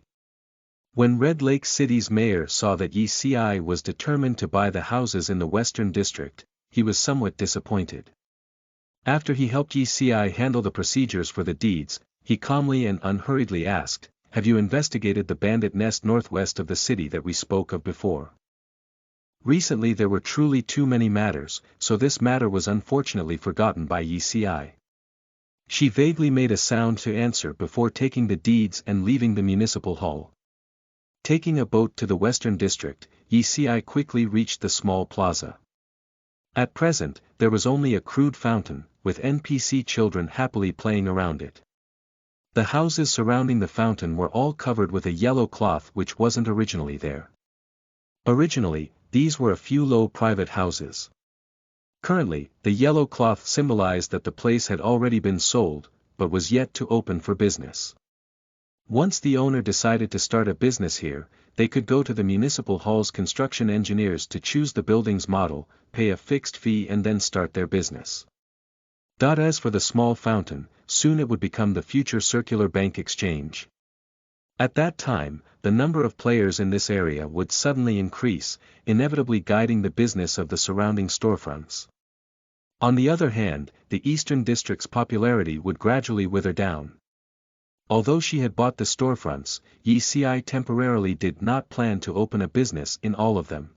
When Red Lake City's mayor saw that ECI was determined to buy the houses in the Western District, he was somewhat disappointed. After he helped ECI handle the procedures for the deeds, he calmly and unhurriedly asked, "Have you investigated the bandit nest northwest of the city that we spoke of before?" Recently there were truly too many matters, so this matter was unfortunately forgotten by ECI. She vaguely made a sound to answer before taking the deeds and leaving the municipal hall. Taking a boat to the Western District, ECI quickly reached the small plaza. At present, there was only a crude fountain, with NPC children happily playing around it. The houses surrounding the fountain were all covered with a yellow cloth which wasn't originally there. Originally, these were a few low private houses. Currently, the yellow cloth symbolized that the place had already been sold, but was yet to open for business. Once the owner decided to start a business here, they could go to the municipal hall's construction engineers to choose the building's model, pay a fixed fee and then start their business. As for the small fountain, soon it would become the future circular bank exchange. At that time, the number of players in this area would suddenly increase, inevitably guiding the business of the surrounding storefronts. On the other hand, the Eastern District's popularity would gradually wither down. Although she had bought the storefronts, ECI temporarily did not plan to open a business in all of them.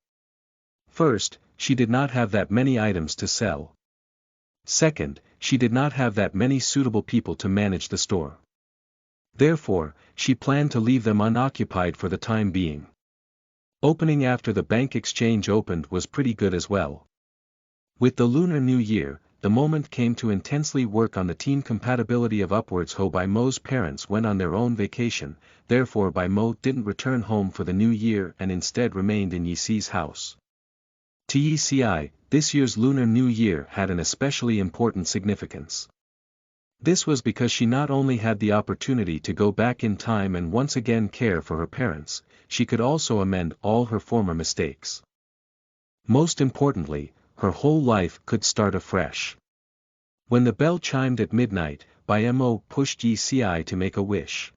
First, she did not have that many items to sell. Second, she did not have that many suitable people to manage the store. Therefore, she planned to leave them unoccupied for the time being. Opening after the bank exchange opened was pretty good as well. With the Lunar New Year, the moment came to intensely work on the team compatibility of Upwards Ho. By Mo's parents went on their own vacation, therefore By Mo didn't return home for the new year and instead remained in Yici's house. To ECI, this year's Lunar New Year had an especially important significance. This was because she not only had the opportunity to go back in time and once again care for her parents, she could also amend all her former mistakes. Most importantly, her whole life could start afresh. When the bell chimed at midnight, By Mo pushed ECI to make a wish.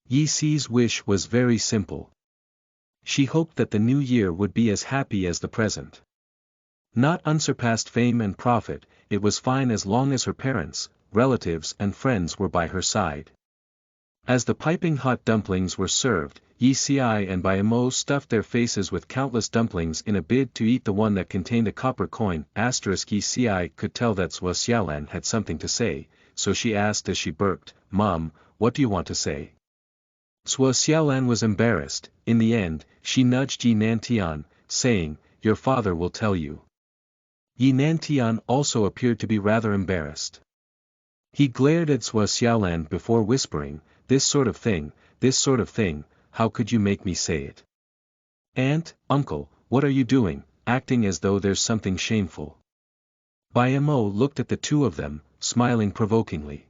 Yici's wish was very simple. She hoped that the new year would be as happy as the present. Not unsurpassed fame and profit, it was fine as long as her parents, relatives and friends were by her side. As the piping hot dumplings were served, ECI and By Mo stuffed their faces with countless dumplings in a bid to eat the one that contained a copper coin. ECI could tell that Sua Xiaolan had something to say, so she asked as she burped, "Mom, what do you want to say?" Sua Xiaolan was embarrassed. In the end, she nudged Yi Nantian, saying, "Your father will tell you." Yi Nantian also appeared to be rather embarrassed. He glared at Sua Xiaolan before whispering, this sort of thing, how could you make me say it?" "Aunt, uncle, what are you doing, acting as though there's something shameful?" By Mo looked at the two of them, smiling provokingly.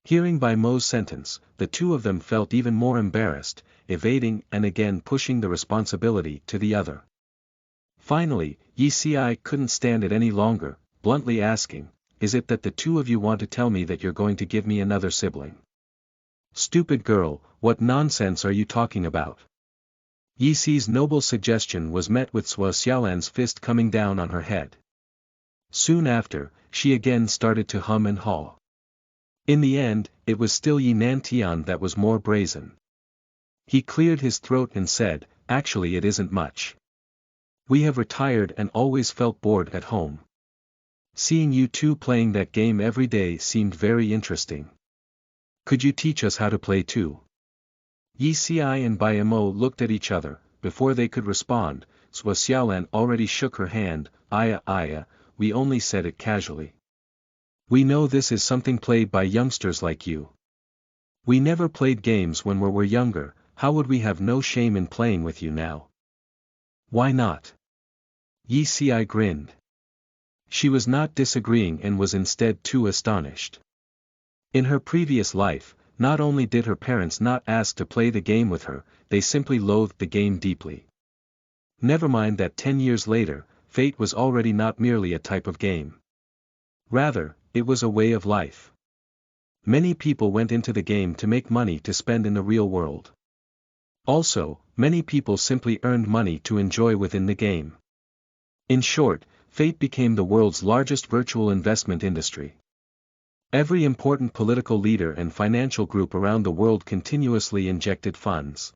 Hearing By Mo's sentence, the two of them felt even more embarrassed, evading and again pushing the responsibility to the other. Finally, ECI couldn't stand it any longer, bluntly asking, "Is it that the two of you want to tell me that you're going to give me another sibling?" "Stupid girl, what nonsense are you talking about?" Yici's noble suggestion was met with Sua Xiaolan's fist coming down on her head. Soon after, she again started to hum and haw. In the end, it was still Yi Nantian that was more brazen. He cleared his throat and said, "Actually it isn't much. We have retired and always felt bored at home. Seeing you two playing that game every day seemed very interesting. Could you teach us how to play too?" ECI and By Mo looked at each other, before they could respond, Zhuo Xiaolan already shook her hand. Aya, we only said it casually. We know this is something played by youngsters like you. We never played games when we were younger, how would we have no shame in playing with you now? Why not? Yi Xi grinned. She was not disagreeing and was instead too astonished. In her previous life, not only did her parents not ask to play the game with her, they simply loathed the game deeply. Never mind that 10 years later, Fate was already not merely a type of game. Rather, it was a way of life. Many people went into the game to make money to spend in the real world. Also, many people simply earned money to enjoy within the game. In short, Fate became the world's largest virtual investment industry. Every important political leader and financial group around the world continuously injected funds.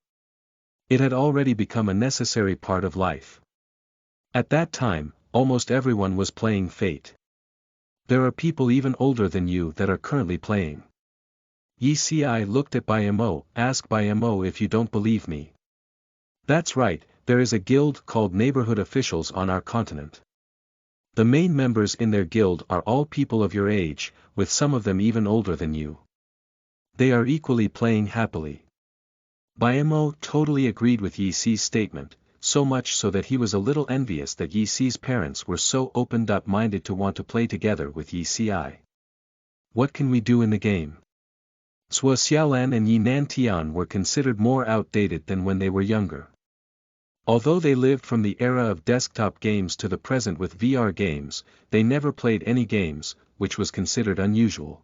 It had already become a necessary part of life. At that time, almost everyone was playing Fate. There are people even older than you that are currently playing. Yi Xi looked at Bai Mo, ask Bai Mo if you don't believe me. That's right, there is a guild called Neighborhood Officials on our continent. The main members in their guild are all people of your age, with some of them even older than you. They are equally playing happily. Bai Mo totally agreed with Yi Xi's statement, so much so that he was a little envious that Yi Xi's parents were so open-minded to want to play together with Yi Xi. What can we do in the game? Zhuo Xiaolan and Yi Nantian were considered more outdated than when they were younger. Although they lived from the era of desktop games to the present with VR games, they never played any games, which was considered unusual.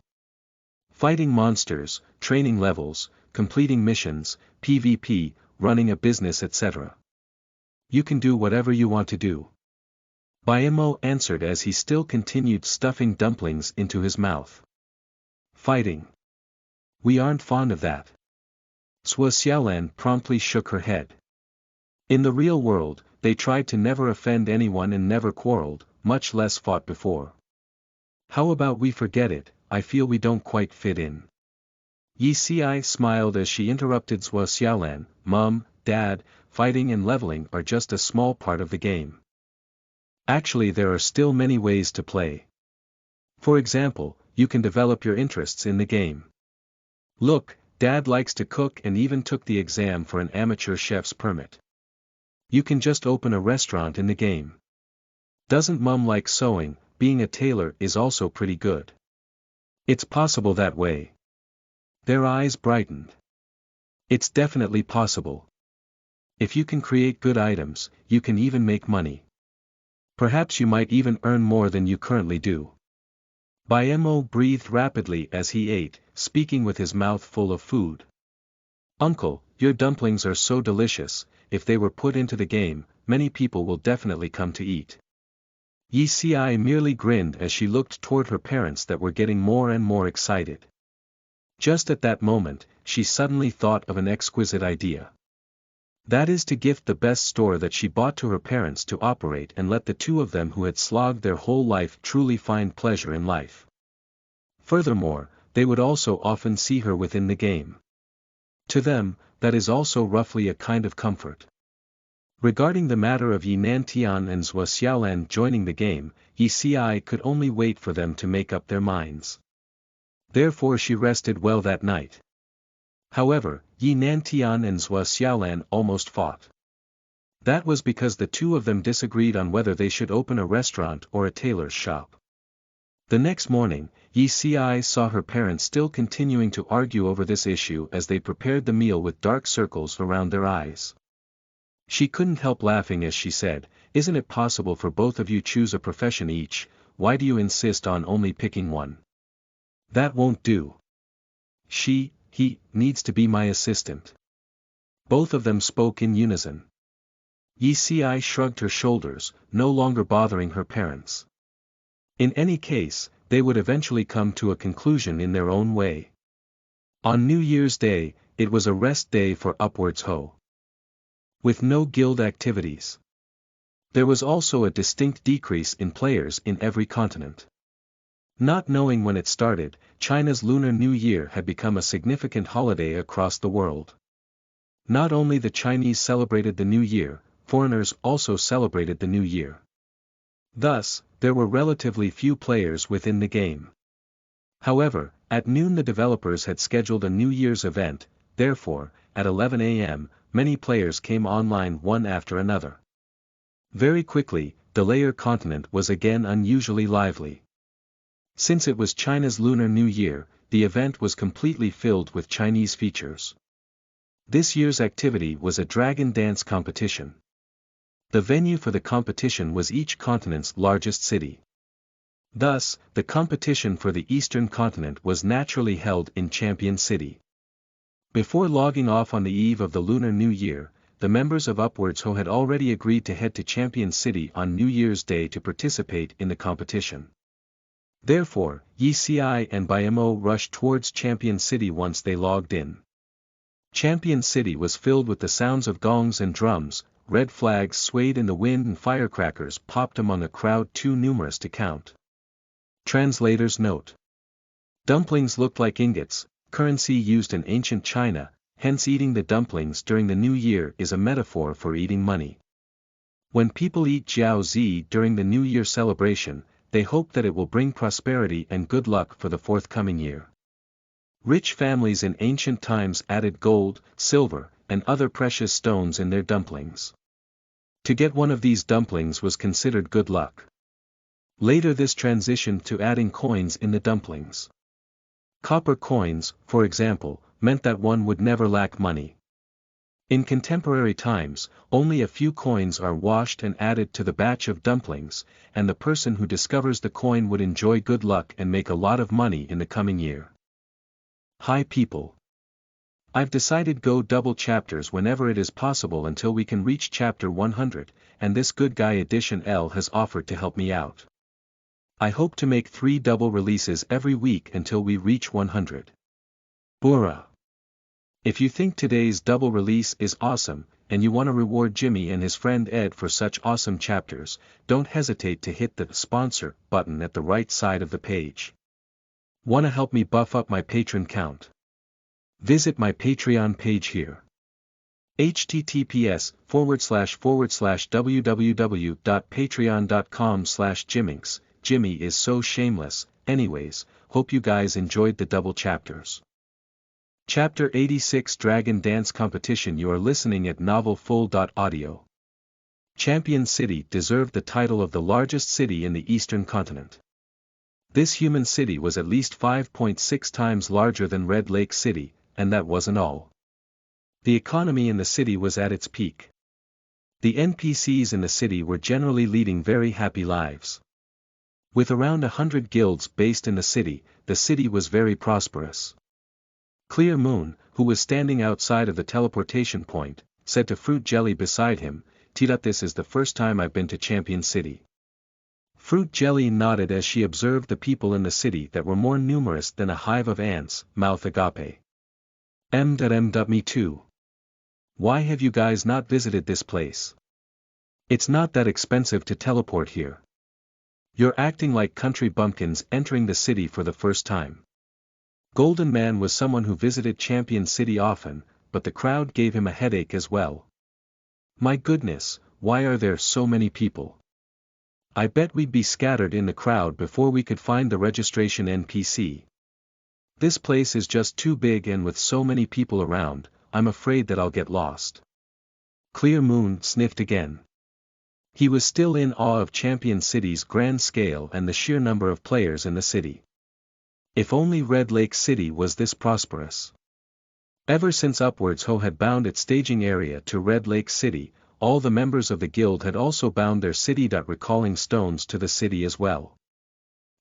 Fighting monsters, training levels, completing missions, PvP, running a business etc. You can do whatever you want to do. Bai Mo answered as he still continued stuffing dumplings into his mouth. Fighting. We aren't fond of that. Zhuo Xiaolan promptly shook her head. In the real world, they tried to never offend anyone and never quarreled, much less fought before. How about we forget it, I feel we don't quite fit in. Yi Xi smiled as she interrupted Zhuo Xiaolan, Mom, Dad, fighting and leveling are just a small part of the game. Actually there are still many ways to play. For example, you can develop your interests in the game. Look, Dad likes to cook and even took the exam for an amateur chef's permit. You can just open a restaurant in the game. Doesn't Mom like sewing? Being a tailor is also pretty good. It's possible that way. Their eyes brightened. It's definitely possible. If you can create good items, you can even make money. Perhaps you might even earn more than you currently do. Bai Mo breathed rapidly as he ate, speaking with his mouth full of food. Uncle, your dumplings are so delicious, if they were put into the game, many people will definitely come to eat. Yi Xi merely grinned as she looked toward her parents that were getting more and more excited. Just at that moment, she suddenly thought of an exquisite idea. That is to gift the best store that she bought to her parents to operate and let the two of them who had slogged their whole life truly find pleasure in life. Furthermore, they would also often see her within the game. To them, that is also roughly a kind of comfort. Regarding the matter of Yi Nantian and Zhuo Xiaolan joining the game, Yi Xi could only wait for them to make up their minds. Therefore she rested well that night. However, Yi Nantian and Zhuo Xiaolan almost fought. That was because the two of them disagreed on whether they should open a restaurant or a tailor's shop. The next morning, Yi Xi saw her parents still continuing to argue over this issue as they prepared the meal with dark circles around their eyes. She couldn't help laughing as she said, "Isn't it possible for both of you choose a profession each? Why do you insist on only picking one? That won't do. He needs to be my assistant." Both of them spoke in unison. Yi Xi shrugged her shoulders, no longer bothering her parents. In any case, they would eventually come to a conclusion in their own way. On New Year's Day, it was a rest day for Upwards Ho. With no guild activities. There was also a distinct decrease in players in every continent. Not knowing when it started, China's Lunar New Year had become a significant holiday across the world. Not only the Chinese celebrated the New Year, foreigners also celebrated the New Year. Thus, there were relatively few players within the game. However, at noon the developers had scheduled a New Year's event, therefore, at 11 a.m., many players came online one after another. Very quickly, the Layer continent was again unusually lively. Since it was China's Lunar New Year, the event was completely filled with Chinese features. This year's activity was a dragon dance competition. The venue for the competition was each continent's largest city. Thus, the competition for the Eastern continent was naturally held in Champion City. Before logging off on the eve of the Lunar New Year, the members of Upwards Ho had already agreed to head to Champion City on New Year's Day to participate in the competition. Therefore, Yi Si and Mo rushed towards Champion City once they logged in. Champion City was filled with the sounds of gongs and drums, red flags swayed in the wind and firecrackers popped among a crowd too numerous to count. Translator's note. Dumplings looked like ingots, currency used in ancient China, hence eating the dumplings during the New Year is a metaphor for eating money. When people eat jiao zi during the New Year celebration, they hope that it will bring prosperity and good luck for the forthcoming year. Rich families in ancient times added gold, silver, and other precious stones in their dumplings. To get one of these dumplings was considered good luck. Later this transitioned to adding coins in the dumplings. Copper coins, for example, meant that one would never lack money. In contemporary times, only a few coins are washed and added to the batch of dumplings, and the person who discovers the coin would enjoy good luck and make a lot of money in the coming year. Hi people. I've decided go double chapters whenever it is possible until we can reach chapter 100, and this Good Guy Edition L has offered to help me out. I hope to make 3 double releases every week until we reach 100. Bura! If you think today's double release is awesome, and you want to reward Jimmy and his friend Ed for such awesome chapters, don't hesitate to hit the sponsor button at the right side of the page. Want to help me buff up my patron count? Visit my Patreon page here. https://www.patreon.com/Jimminks. Jimmy is so shameless. Anyways, hope you guys enjoyed the double chapters. Chapter 86 Dragon Dance Competition. You are listening at novelfull.audio. Champion City deserved the title of the largest city in the Eastern continent. This human city was at least 5.6 times larger than Red Lake City, and that wasn't all. The economy in the city was at its peak. The NPCs in the city were generally leading very happy lives. With around 100 guilds based in the city was very prosperous. Clear Moon, who was standing outside of the teleportation point, said to Fruit Jelly beside him, "Tita, this is the first time I've been to Champion City." Fruit Jelly nodded as she observed the people in the city that were more numerous than a hive of ants, mouth agape. Me too. Why have you guys not visited this place? It's not that expensive to teleport here. You're acting like country bumpkins entering the city for the first time. Golden Man was someone who visited Champion City often, but the crowd gave him a headache as well. My goodness, why are there so many people? I bet we'd be scattered in the crowd before we could find the registration NPC. This place is just too big, and with so many people around, I'm afraid that I'll get lost. Clear Moon sniffed again. He was still in awe of Champion City's grand scale and the sheer number of players in the city. If only Red Lake City was this prosperous. Ever since Upwards Ho had bound its staging area to Red Lake City, all the members of the guild had also bound their city. Recalling stones to the city as well.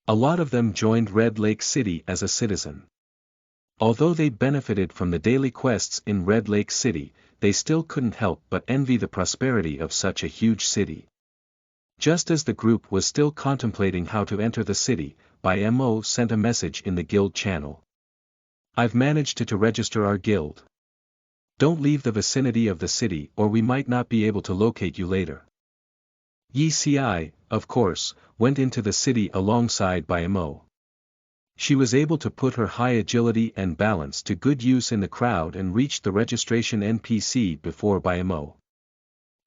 A lot of them joined Red Lake City as a citizen. Although they benefited from the daily quests in Red Lake City, they still couldn't help but envy the prosperity of such a huge city. Just as the group was still contemplating how to enter the city, Mo sent a message in the guild channel. I've managed to register our guild. Don't leave the vicinity of the city or we might not be able to locate you later. Yi Si, of course, went into the city alongside Mo. She was able to put her high agility and balance to good use in the crowd and reached the registration NPC before BMO.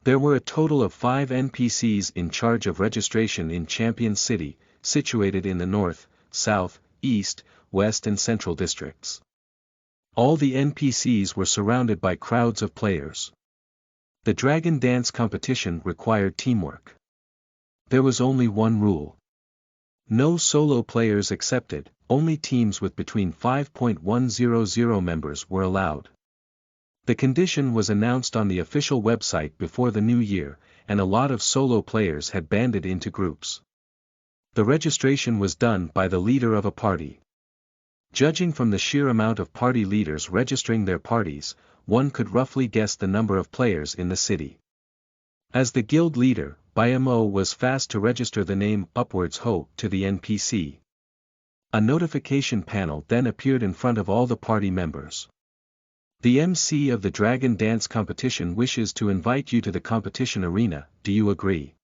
There were a total of 5 NPCs in charge of registration in Champion City, situated in the north, south, east, west and central districts. All the NPCs were surrounded by crowds of players. The Dragon Dance competition required teamwork. There was only one rule. No solo players accepted, only teams with between 5.100 members were allowed. The condition was announced on the official website before the new year, and a lot of solo players had banded into groups. The registration was done by the leader of a party. Judging from the sheer amount of party leaders registering their parties, one could roughly guess the number of players in the city. As the guild leader, BMO was fast to register the name Upwards Ho to the NPC. A notification panel then appeared in front of all the party members. The MC of the Dragon Dance competition wishes to invite you to the competition arena, do you agree?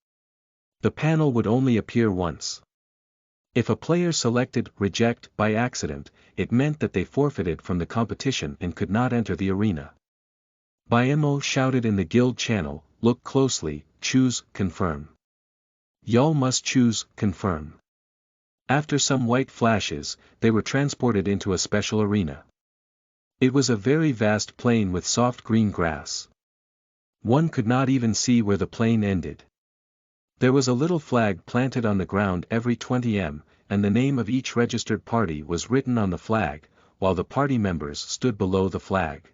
The panel would only appear once. If a player selected reject by accident, it meant that they forfeited from the competition and could not enter the arena. BMO shouted in the guild channel, look closely, choose confirm. Y'all must choose confirm. After some white flashes, they were transported into a special arena. It was a very vast plain with soft green grass. One could not even see where the plain ended. There was a little flag planted on the ground every 20 m, and the name of each registered party was written on the flag, while the party members stood below the flag.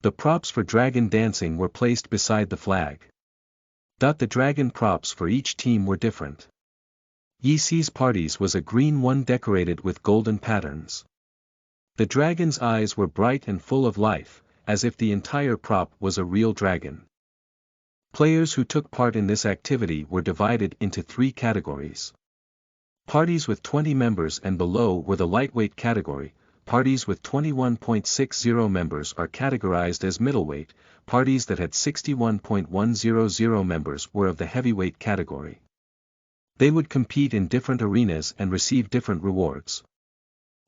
The props for dragon dancing were placed beside the flag. The dragon props for each team were different. Yi-Si's parties was a green one decorated with golden patterns. The dragon's eyes were bright and full of life, as if the entire prop was a real dragon. Players who took part in this activity were divided into 3 categories. Parties with 20 members and below were the lightweight category, parties with 21.60 members are categorized as middleweight, parties that had 61.100 members were of the heavyweight category. They would compete in different arenas and receive different rewards.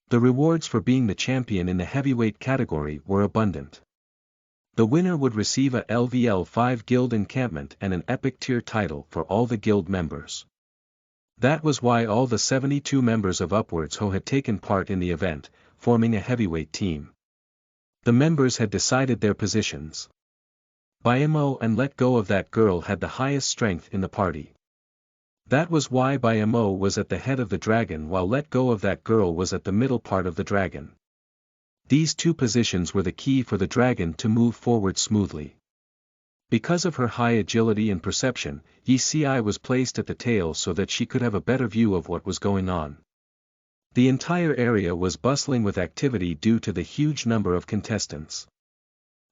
The rewards for being the champion in the heavyweight category were abundant. The winner would receive a LVL 5 guild encampment and an epic tier title for all the guild members. That was why all the 72 members of Upwards Ho had taken part in the event, forming a heavyweight team. The members had decided their positions. BMO and Let Go of That Girl had the highest strength in the party. That was why BMO was at the head of the dragon while Let Go of That Girl was at the middle part of the dragon. These 2 positions were the key for the dragon to move forward smoothly. Because of her high agility and perception, Yi-Si was placed at the tail so that she could have a better view of what was going on. The entire area was bustling with activity due to the huge number of contestants.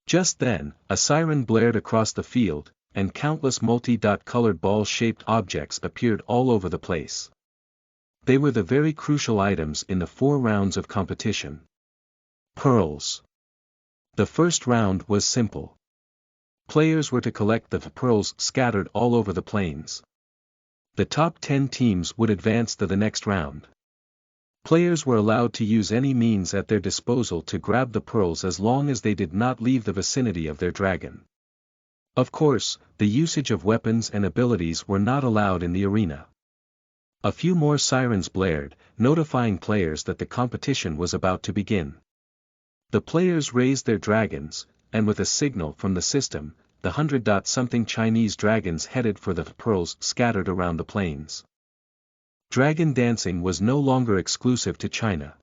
Just then, a siren blared across the field, and countless multi-colored ball-shaped objects appeared all over the place. They were the very crucial items in the 4 rounds of competition. Pearls. The first round was simple. Players were to collect the pearls scattered all over the plains. The top 10 teams would advance to the next round. Players were allowed to use any means at their disposal to grab the pearls as long as they did not leave the vicinity of their dragon. Of course, the usage of weapons and abilities were not allowed in the arena. A few more sirens blared, notifying players that the competition was about to begin. The players raised their dragons, and with a signal from the system, the 100-something Chinese dragons headed for the pearls scattered around the plains. Dragon dancing was no longer exclusive to China.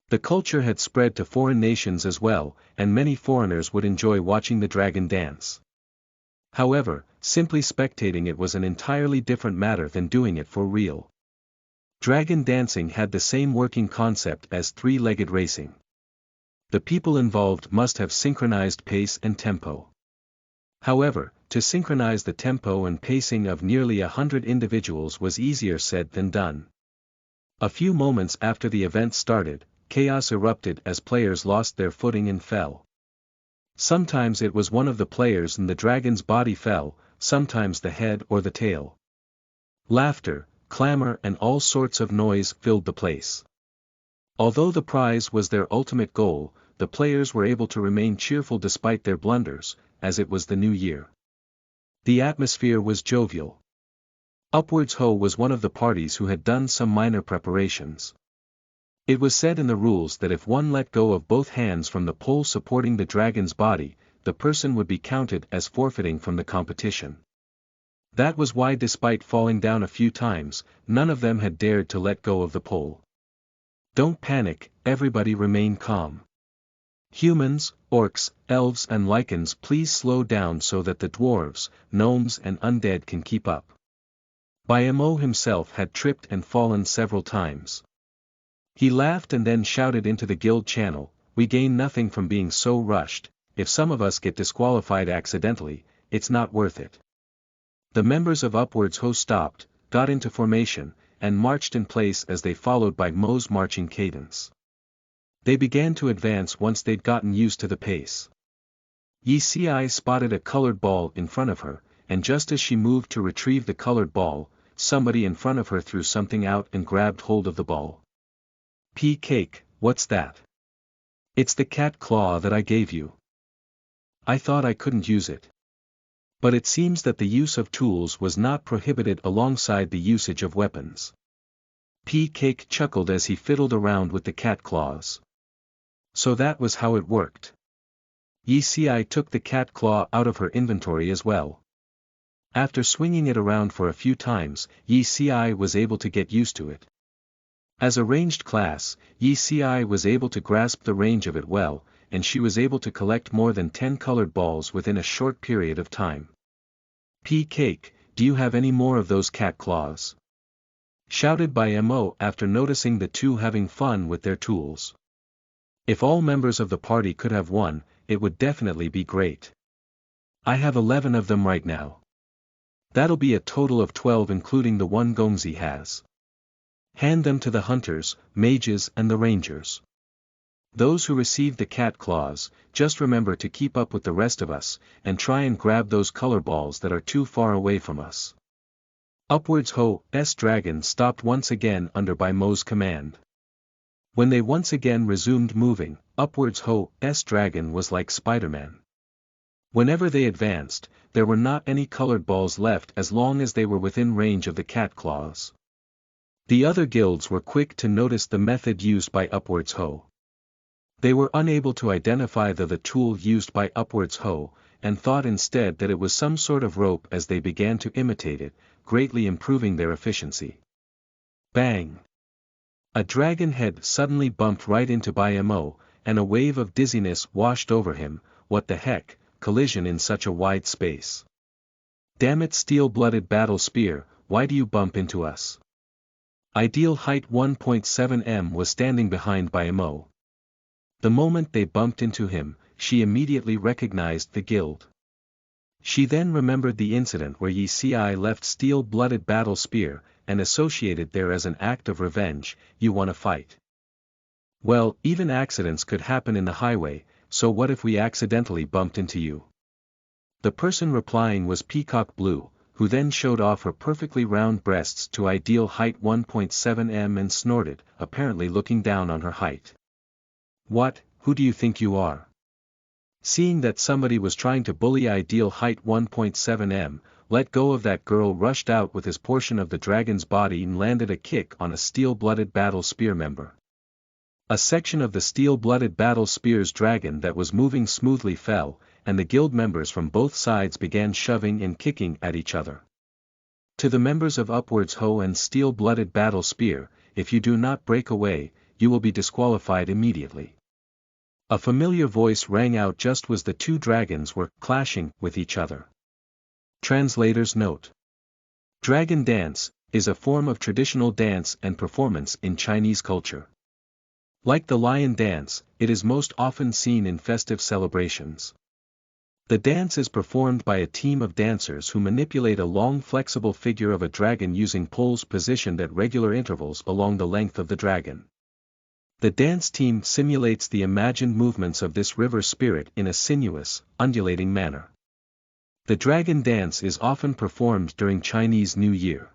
The culture had spread to foreign nations as well, and many foreigners would enjoy watching the dragon dance. However, simply spectating it was an entirely different matter than doing it for real. Dragon dancing had the same working concept as 3-legged racing. The people involved must have synchronized pace and tempo. However, to synchronize the tempo and pacing of nearly 100 individuals was easier said than done. A few moments after the event started, chaos erupted as players lost their footing and fell. Sometimes it was one of the players and the dragon's body fell, sometimes the head or the tail. Laughter, clamor and all sorts of noise filled the place. Although the prize was their ultimate goal, the players were able to remain cheerful despite their blunders, as it was the new year. The atmosphere was jovial. Upwards Ho was one of the parties who had done some minor preparations. It was said in the rules that if one let go of both hands from the pole supporting the dragon's body, the person would be counted as forfeiting from the competition. That was why, despite falling down a few times, none of them had dared to let go of the pole. Don't panic, everybody remain calm. Humans, orcs, elves and lycans, please slow down so that the dwarves, gnomes and undead can keep up. Bayamo himself had tripped and fallen several times. He laughed and then shouted into the guild channel, "We gain nothing from being so rushed. If some of us get disqualified accidentally, it's not worth it." The members of Upwards Ho stopped, got into formation, and marched in place as they followed by Mo's marching cadence. They began to advance once they'd gotten used to the pace. Yi Si spotted a colored ball in front of her, and just as she moved to retrieve the colored ball, somebody in front of her threw something out and grabbed hold of the ball. "Pea cake, what's that?" "It's the cat claw that I gave you. I thought I couldn't use it." But it seems that the use of tools was not prohibited alongside the usage of weapons. Pea Cake chuckled as he fiddled around with the cat claws. So that was how it worked. Yi Si took the cat claw out of her inventory as well. After swinging it around for a few times, Yi Si was able to get used to it. As a ranged class, Yi Si was able to grasp the range of it well, and she was able to collect more than 10 colored balls within a short period of time. "Pea Cake, do you have any more of those cat claws?" shouted Bayamo after noticing the two having fun with their tools. If all members of the party could have one, it would definitely be great. "I have 11 of them right now. That'll be a total of 12 including the one Gongzi has. Hand them to the hunters, mages and the rangers. Those who received the cat claws, just remember to keep up with the rest of us, and try and grab those color balls that are too far away from us." Upwards Ho's dragon stopped once again under Baimo's command. When they once again resumed moving, Upwards Ho's dragon was like Spider-Man. Whenever they advanced, there were not any colored balls left as long as they were within range of the cat claws. The other guilds were quick to notice the method used by Upwards Ho. They were unable to identify the tool used by Upwards Ho, and thought instead that it was some sort of rope as they began to imitate it, greatly improving their efficiency. Bang! A dragon head suddenly bumped right into Bayamo, and a wave of dizziness washed over him. What the heck, collision in such a wide space. "Damn it, steel-blooded battle spear, why do you bump into us?" Ideal Height 1.7M was standing behind Bayamo. The moment they bumped into him, she immediately recognized the guild. She then remembered the incident where Yi Si left steel-blooded battle spear, and associated there as an act of revenge. "You wanna fight? Well, even accidents could happen in the highway, so what if we accidentally bumped into you?" The person replying was Peacock Blue, who then showed off her perfectly round breasts to Ideal Height 1.7M and snorted, apparently looking down on her height. "What, who do you think you are?" Seeing that somebody was trying to bully Ideal Height 1.7M, Let Go of That Girl rushed out with his portion of the dragon's body and landed a kick on a steel-blooded battle spear member. A section of the steel-blooded battle spear's dragon that was moving smoothly fell, and the guild members from both sides began shoving and kicking at each other. To the members of Upwards Ho and steel-blooded battle spear, if you do not break away, you will be disqualified immediately. A familiar voice rang out just as the two dragons were clashing with each other. Translator's note. Dragon dance is a form of traditional dance and performance in Chinese culture. Like the lion dance, it is most often seen in festive celebrations. The dance is performed by a team of dancers who manipulate a long flexible figure of a dragon using poles positioned at regular intervals along the length of the dragon. The dance team simulates the imagined movements of this river spirit in a sinuous, undulating manner. The dragon dance is often performed during Chinese New Year.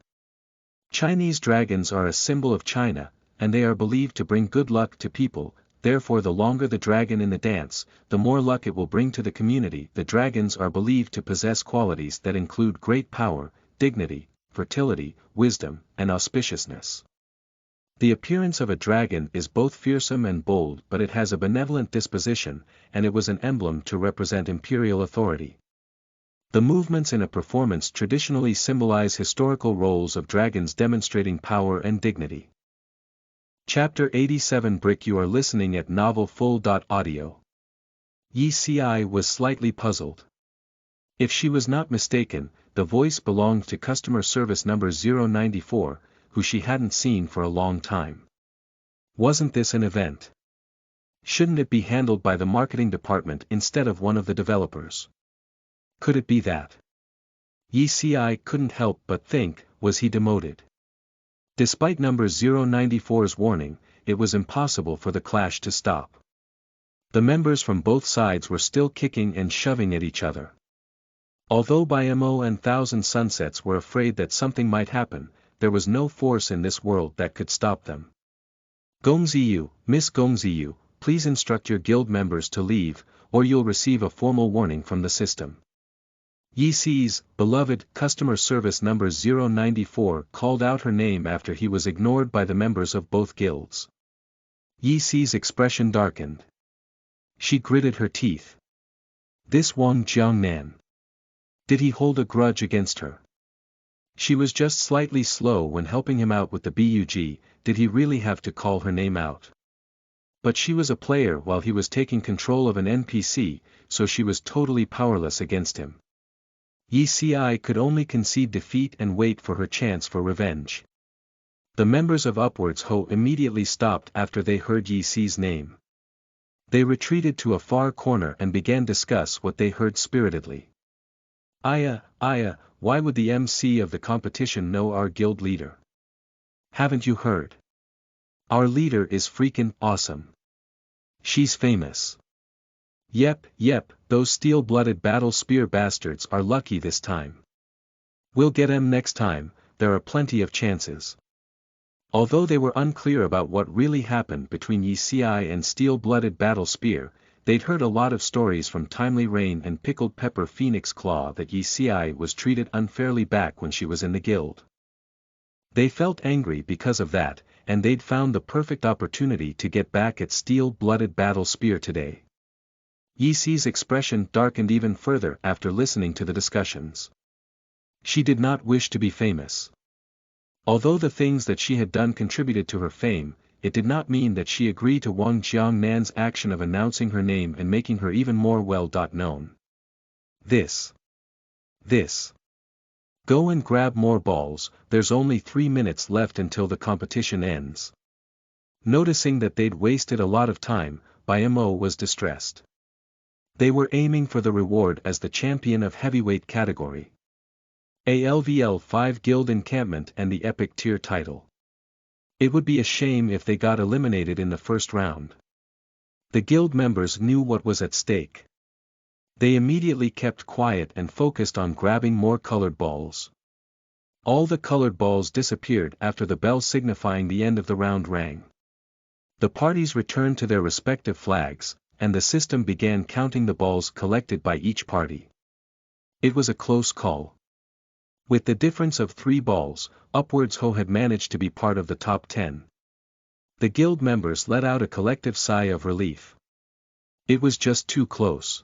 Chinese dragons are a symbol of China, and they are believed to bring good luck to people. Therefore, the longer the dragon in the dance, the more luck it will bring to the community. The dragons are believed to possess qualities that include great power, dignity, fertility, wisdom, and auspiciousness. The appearance of a dragon is both fearsome and bold, but it has a benevolent disposition, and it was an emblem to represent imperial authority. The movements in a performance traditionally symbolize historical roles of dragons demonstrating power and dignity. Chapter 87 Brick. You are listening at NovelFull.audio. Yi Si was slightly puzzled. If she was not mistaken, the voice belonged to customer service number 094, who she hadn't seen for a long time. Wasn't this an event? Shouldn't it be handled by the marketing department instead of one of the developers? Could it be that? Yi Si couldn't help but think, was he demoted? Despite number 094's warning, it was impossible for the clash to stop. The members from both sides were still kicking and shoving at each other. Although Mo and Thousand Sunsets were afraid that something might happen, there was no force in this world that could stop them. Gongziyu, Miss Gongziyu, please instruct your guild members to leave, or you'll receive a formal warning from the system. Yi Si's beloved customer service number 094 called out her name after he was ignored by the members of both guilds. Yi Si's expression darkened. She gritted her teeth. This Wang Jiangnan. Did he hold a grudge against her? She was just slightly slow when helping him out with the BUG. Did he really have to call her name out? But she was a player while he was taking control of an NPC, so she was totally powerless against him. Yi Si could only concede defeat and wait for her chance for revenge. The members of Upwards Ho immediately stopped after they heard Yi Si's name. They retreated to a far corner and began discuss what they heard spiritedly. Aya, why would the MC of the competition know our guild leader? Haven't you heard? Our leader is freaking awesome. She's famous. Yep, those steel-blooded battle spear bastards are lucky this time. We'll get 'em next time, there are plenty of chances. Although they were unclear about what really happened between Yi Si and steel-blooded battle spear, they'd heard a lot of stories from Timely Rain and Pickled Pepper Phoenix Claw that Yi Si was treated unfairly back when she was in the guild. They felt angry because of that, and they'd found the perfect opportunity to get back at steel-blooded battle spear today. Yi Si's expression darkened even further after listening to the discussions. She did not wish to be famous. Although the things that she had done contributed to her fame, it did not mean that she agreed to Wang Jiangnan's action of announcing her name and making her even more well-known. This. Go and grab more balls, there's only 3 minutes left until the competition ends. Noticing that they'd wasted a lot of time, Mo was distressed. They were aiming for the reward as the champion of heavyweight category. ALVL 5 Guild Encampment and the Epic Tier title. It would be a shame if they got eliminated in the first round. The guild members knew what was at stake. They immediately kept quiet and focused on grabbing more colored balls. All the colored balls disappeared after the bell signifying the end of the round rang. The parties returned to their respective flags, and the system began counting the balls collected by each party. It was a close call. With the difference of 3 balls, Upwards Ho had managed to be part of the top 10. The guild members let out a collective sigh of relief. It was just too close.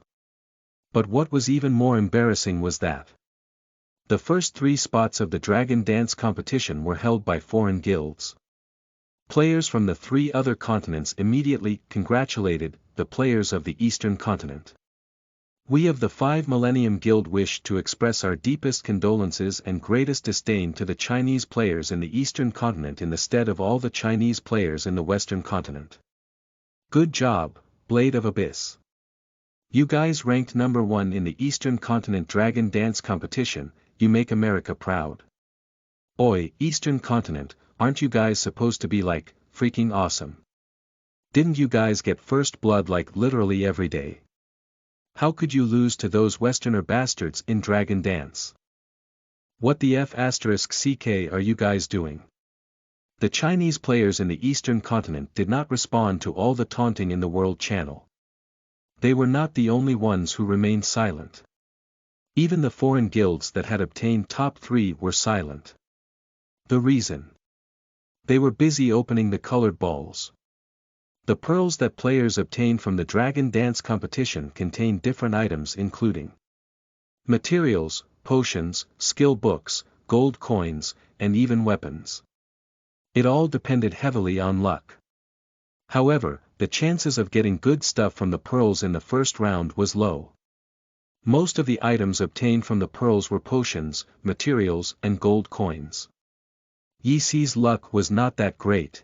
But what was even more embarrassing was that the first 3 spots of the Dragon Dance competition were held by foreign guilds. Players from the 3 other continents immediately congratulated the players of the Eastern Continent. We of the 5 Millennium Guild wish to express our deepest condolences and greatest disdain to the Chinese players in the Eastern Continent in the stead of all the Chinese players in the Western Continent. Good job, Blade of Abyss. You guys ranked number 1 in the Eastern Continent Dragon Dance competition, you make America proud. Oi, Eastern Continent, aren't you guys supposed to be like, freaking awesome? Didn't you guys get first blood like literally every day? How could you lose to those Westerner bastards in Dragon Dance? What the F*** are you guys doing? The Chinese players in the Eastern continent did not respond to all the taunting in the World Channel. They were not the only ones who remained silent. Even the foreign guilds that had obtained top 3 were silent. The reason? They were busy opening the colored balls. The pearls that players obtained from the Dragon Dance competition contained different items including materials, potions, skill books, gold coins, and even weapons. It all depended heavily on luck. However, the chances of getting good stuff from the pearls in the first round was low. Most of the items obtained from the pearls were potions, materials, and gold coins. Yi Si's luck was not that great.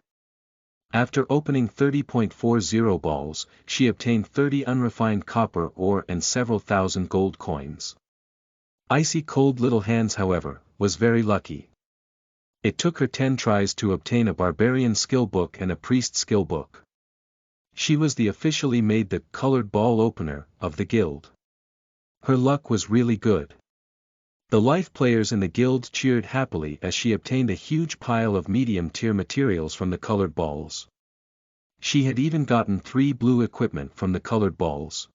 After opening 30.40 balls, she obtained 30 unrefined copper ore and several thousand gold coins. Icy Cold Little Hands, however, was very lucky. It took her 10 tries to obtain a barbarian skill book and a priest skill book. She was the officially made the colored ball opener of the guild. Her luck was really good. The life players in the guild cheered happily as she obtained a huge pile of medium-tier materials from the colored balls. She had even gotten 3 blue equipment from the colored balls.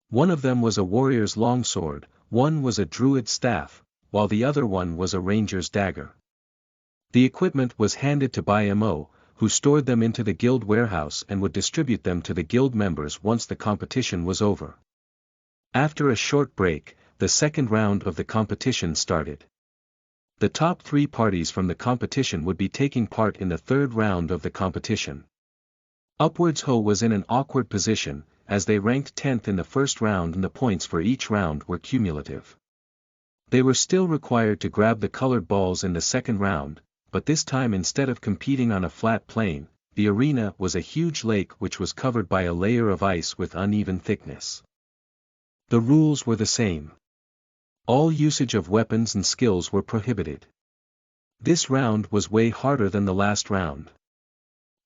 One of them was a warrior's longsword, one was a druid's staff, while the other one was a ranger's dagger. The equipment was handed to Bai Mo, who stored them into the guild warehouse and would distribute them to the guild members once the competition was over. After a short break, the second round of the competition started. The top 3 parties from the competition would be taking part in the third round of the competition. Upwards Ho was in an awkward position, as they ranked 10th in the first round and the points for each round were cumulative. They were still required to grab the colored balls in the second round, but this time instead of competing on a flat plain, the arena was a huge lake which was covered by a layer of ice with uneven thickness. The rules were the same. All usage of weapons and skills were prohibited. This round was way harder than the last round.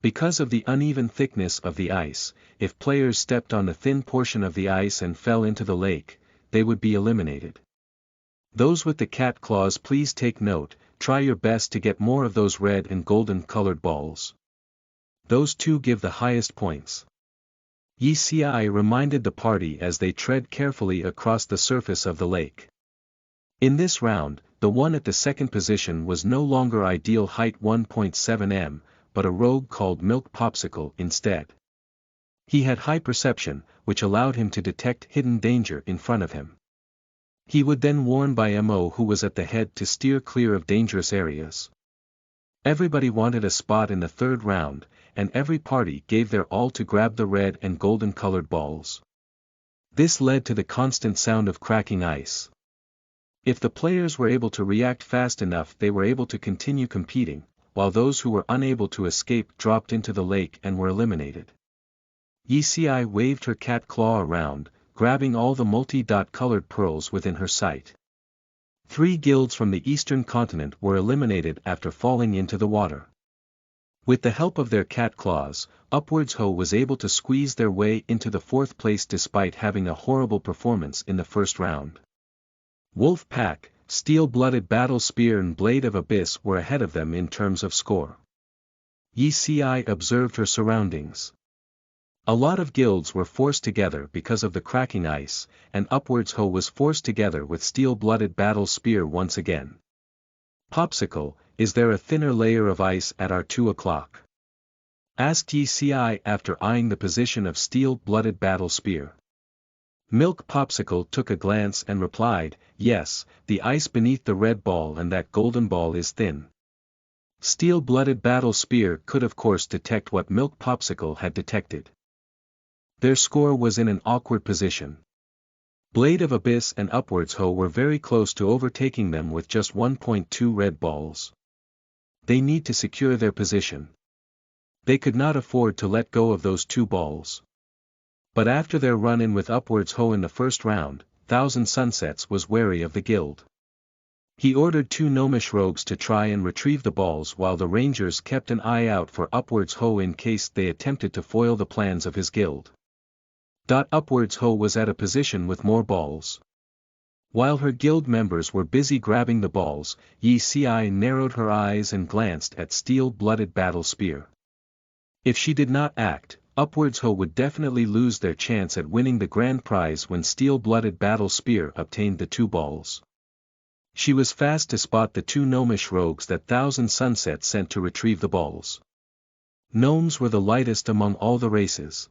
Because of the uneven thickness of the ice, if players stepped on the thin portion of the ice and fell into the lake, they would be eliminated. Those with the cat claws, please take note, try your best to get more of those red and golden colored balls. Those 2 give the highest points. Yi Si reminded the party as they tread carefully across the surface of the lake. In this round, the one at the second position was no longer ideal height 1.7 m, but a rogue called Milk Popsicle instead. He had high perception, which allowed him to detect hidden danger in front of him. He would then warn Bai Mo, who was at the head, to steer clear of dangerous areas. Everybody wanted a spot in the third round, and every party gave their all to grab the red and golden colored balls. This led to the constant sound of cracking ice. If the players were able to react fast enough, they were able to continue competing, while those who were unable to escape dropped into the lake and were eliminated. Yi Si waved her cat claw around, grabbing all the multi-colored pearls within her sight. 3 guilds from the eastern continent were eliminated after falling into the water. With the help of their cat claws, Upwards Ho was able to squeeze their way into the 4th place despite having a horrible performance in the first round. Wolf Pack, Steel-Blooded Battle Spear and Blade of Abyss were ahead of them in terms of score. Yi Si observed her surroundings. A lot of guilds were forced together because of the cracking ice, and Upwards Ho was forced together with Steel-Blooded Battle Spear once again. Popsicle, is there a thinner layer of ice at our 2 o'clock? Asked Yi Si after eyeing the position of Steel-Blooded Battle Spear. Milk Popsicle took a glance and replied, yes, the ice beneath the red ball and that golden ball is thin. Steel-Blooded Battle Spear could of course detect what Milk Popsicle had detected. Their score was in an awkward position. Blade of Abyss and Upwards Ho were very close to overtaking them with just 1.2 red balls. They need to secure their position. They could not afford to let go of those 2 balls. But after their run-in with Upwards Ho in the first round, Thousand Sunsets was wary of the guild. He ordered 2 gnomish rogues to try and retrieve the balls while the rangers kept an eye out for Upwards Ho in case they attempted to foil the plans of his guild. Upwards Ho was at a position with more balls. While her guild members were busy grabbing the balls, Yi Xi narrowed her eyes and glanced at Steel-Blooded Battle Spear. If she did not act, Upwards Ho would definitely lose their chance at winning the grand prize when Steel-Blooded Battle Spear obtained the 2 balls. She was fast to spot the 2 gnomish rogues that Thousand Sunsets sent to retrieve the balls. Gnomes were the lightest among all the races.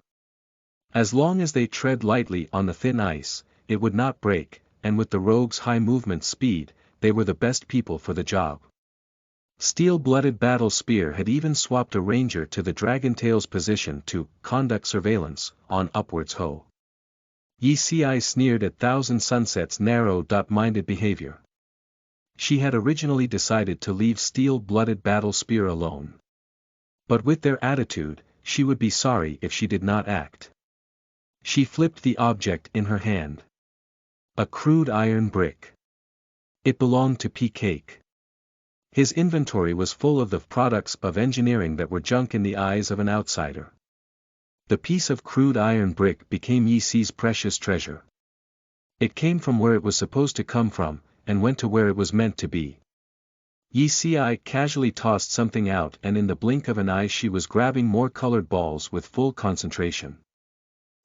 As long as they tread lightly on the thin ice, it would not break, and with the rogues' high movement speed, they were the best people for the job. Steel-Blooded Battle Spear had even swapped a ranger to the Dragontail's position to conduct surveillance on Upwards Ho. Yi Xi sneered at Thousand Sunsets' narrow-minded behavior. She had originally decided to leave Steel-Blooded Battle Spear alone. But with their attitude, she would be sorry if she did not act. She flipped the object in her hand. A crude iron brick. It belonged to P-Cake. His inventory was full of the products of engineering that were junk in the eyes of an outsider. The piece of crude iron brick became Yi Xi's precious treasure. It came from where it was supposed to come from, and went to where it was meant to be. Yi Xi casually tossed something out, and in the blink of an eye she was grabbing more colored balls with full concentration.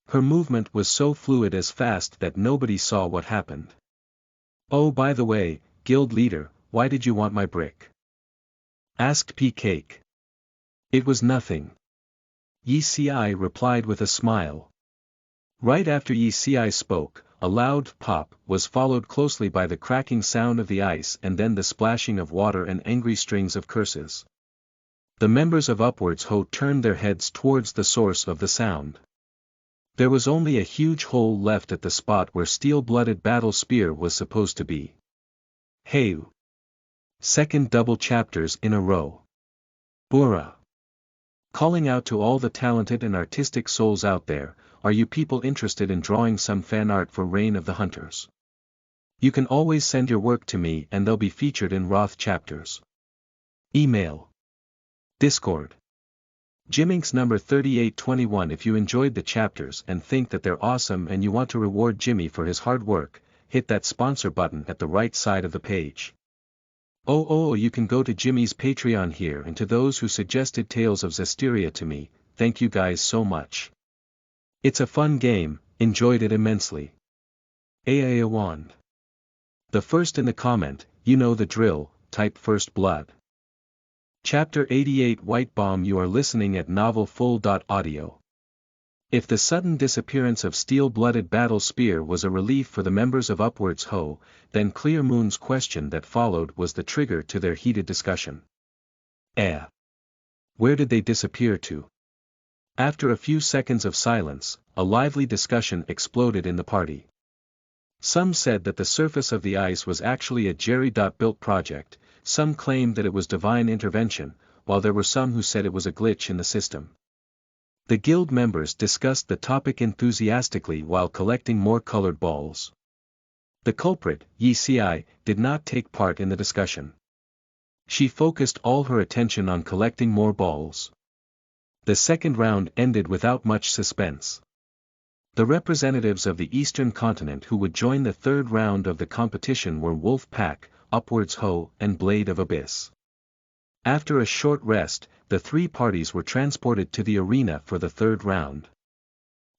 Her movement was so fluid as fast that nobody saw what happened. "Oh, by the way, guild leader, why did you want my brick?" asked P-Cake. "It was nothing." Yi Xi replied with a smile. Right after Yi Xi spoke, a loud pop was followed closely by the cracking sound of the ice and then the splashing of water and angry strings of curses. The members of Upwards Ho turned their heads towards the source of the sound. There was only a huge hole left at the spot where Steel-Blooded Battle Spear was supposed to be. Hey! Second double chapters in a row. Bura! Calling out to all the talented and artistic souls out there, are you people interested in drawing some fan art for Reign of the Hunters? You can always send your work to me and they'll be featured in Roth chapters. Email. Discord. Jiminx number 3821. If you enjoyed the chapters and think that they're awesome and you want to reward Jimmy for his hard work, hit that sponsor button at the right side of the page. Oh, you can go to Jimmy's Patreon here, and to those who suggested Tales of Zestiria to me, thank you guys so much. It's a fun game, enjoyed it immensely. Aya Wand. The first in the comment, you know the drill, type First Blood. Chapter 88 White Bomb. You are listening at NovelFull.audio. If the sudden disappearance of Steel-Blooded Battle Spear was a relief for the members of Upwards Ho, then Clear Moon's question that followed was the trigger to their heated discussion. Where did they disappear to? After a few seconds of silence, a lively discussion exploded in the party. Some said that the surface of the ice was actually a Jerry.built project, some claimed that it was divine intervention, while there were some who said it was a glitch in the system. The guild members discussed the topic enthusiastically while collecting more colored balls. The culprit, Yi Xi, did not take part in the discussion. She focused all her attention on collecting more balls. The second round ended without much suspense. The representatives of the Eastern Continent who would join the third round of the competition were Wolf Pack, Upwards Ho, and Blade of Abyss. After a short rest, the 3 parties were transported to the arena for the third round.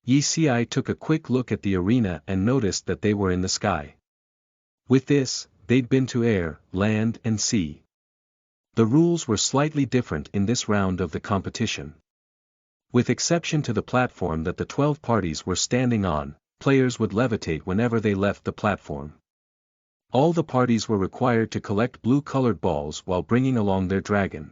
Yi Xi took a quick look at the arena and noticed that they were in the sky. With this, they'd been to air, land and sea. The rules were slightly different in this round of the competition. With exception to the platform that the 12 parties were standing on, players would levitate whenever they left the platform. All the parties were required to collect blue-colored balls while bringing along their dragon.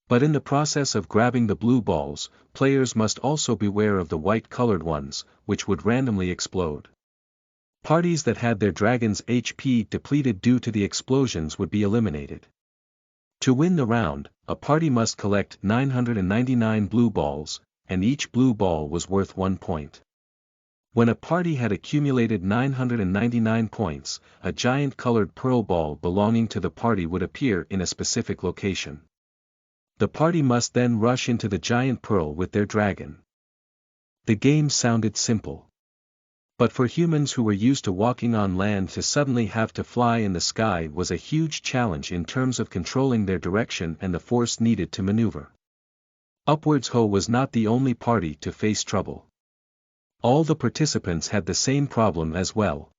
But in the process of grabbing the blue balls, players must also beware of the white-colored ones, which would randomly explode. Parties that had their dragon's HP depleted due to the explosions would be eliminated. To win the round, a party must collect 999 blue balls, and each blue ball was worth 1 point. When a party had accumulated 999 points, a giant colored pearl ball belonging to the party would appear in a specific location. The party must then rush into the giant pearl with their dragon. The game sounded simple. But for humans who were used to walking on land to suddenly have to fly in the sky was a huge challenge in terms of controlling their direction and the force needed to maneuver. Upwards Ho was not the only party to face trouble. All the participants had the same problem as well.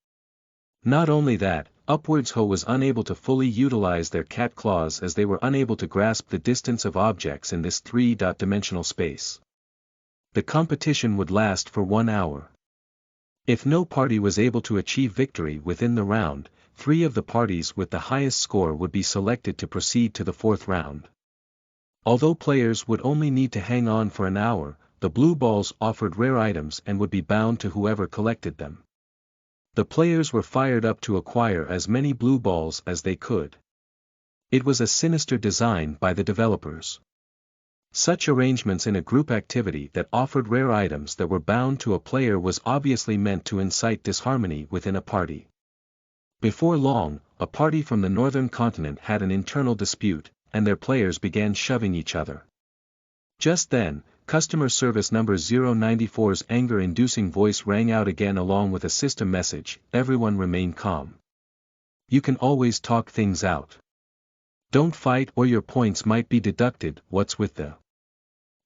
Not only that, Upwards Ho was unable to fully utilize their cat claws as they were unable to grasp the distance of objects in this three-dimensional space. The competition would last for 1 hour. If no party was able to achieve victory within the round, 3 of the parties with the highest score would be selected to proceed to the 4th round. Although players would only need to hang on for an hour, the blue balls offered rare items and would be bound to whoever collected them. The players were fired up to acquire as many blue balls as they could. It was a sinister design by the developers. Such arrangements in a group activity that offered rare items that were bound to a player was obviously meant to incite disharmony within a party. Before long, a party from the northern continent had an internal dispute, and their players began shoving each other. Just then, customer service number 094's anger-inducing voice rang out again along with a system message: everyone remain calm. You can always talk things out. Don't fight or your points might be deducted. What's with the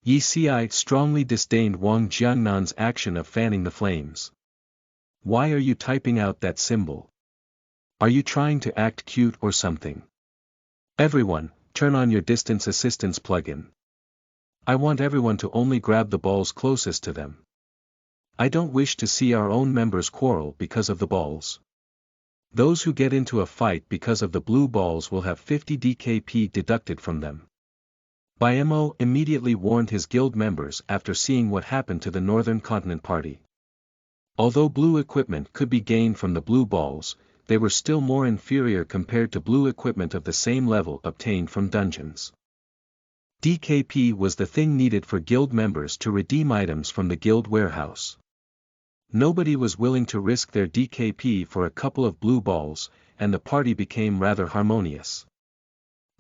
Yi Ci strongly disdained Wang Jiangnan's action of fanning the flames. Why are you typing out that symbol? Are you trying to act cute or something? Everyone, turn on your distance assistance plugin. I want everyone to only grab the balls closest to them. I don't wish to see our own members quarrel because of the balls. Those who get into a fight because of the blue balls will have 50 DKP deducted from them. Biemo immediately warned his guild members after seeing what happened to the Northern Continent party. Although blue equipment could be gained from the blue balls, they were still more inferior compared to blue equipment of the same level obtained from dungeons. DKP was the thing needed for guild members to redeem items from the guild warehouse. Nobody was willing to risk their DKP for a couple of blue balls, and the party became rather harmonious.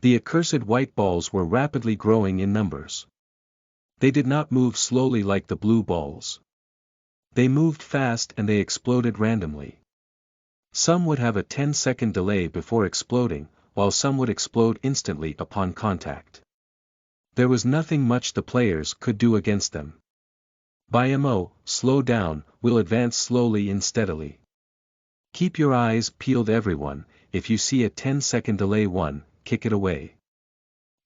The accursed white balls were rapidly growing in numbers. They did not move slowly like the blue balls. They moved fast and they exploded randomly. Some would have a 10-second delay before exploding, while some would explode instantly upon contact. There was nothing much the players could do against them. Biemo, slow down, we'll advance slowly and steadily. Keep your eyes peeled everyone, if you see a 10-second delay kick it away.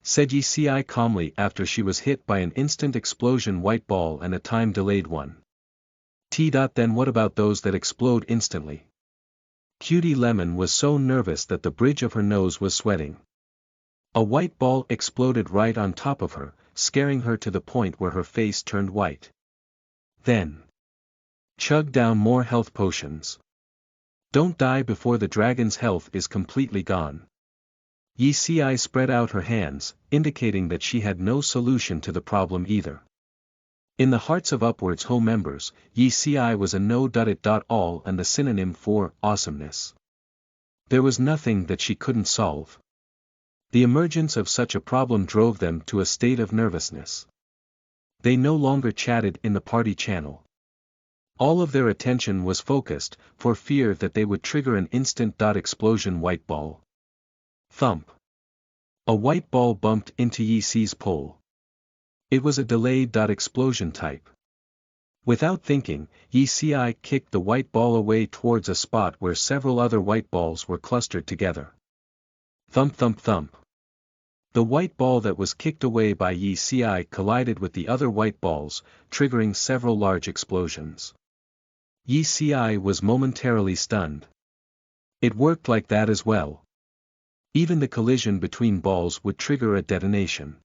Said Yi Ci calmly after she was hit by an instant explosion white ball and a time-delayed one. Then what about those that explode instantly? Cutie Lemon was so nervous that the bridge of her nose was sweating. A white ball exploded right on top of her, scaring her to the point where her face turned white. Then chug down more health potions. Don't die before the dragon's health is completely gone. Yi Ci spread out her hands, indicating that she had no solution to the problem either. In the hearts of Upwards Ho members, Yi Ci was a no-it-all and the synonym for awesomeness. There was nothing that she couldn't solve. The emergence of such a problem drove them to a state of nervousness. They no longer chatted in the party channel. All of their attention was focused, for fear that they would trigger an instant explosion white ball. Thump. A white ball bumped into Yi Ci's pole. It was a delayed explosion type. Without thinking, Yi Ci kicked the white ball away towards a spot where several other white balls were clustered together. Thump thump thump. The white ball that was kicked away by Yi Ci collided with the other white balls, triggering several large explosions. Yi Ci was momentarily stunned. It worked like that as well. Even the collision between balls would trigger a detonation.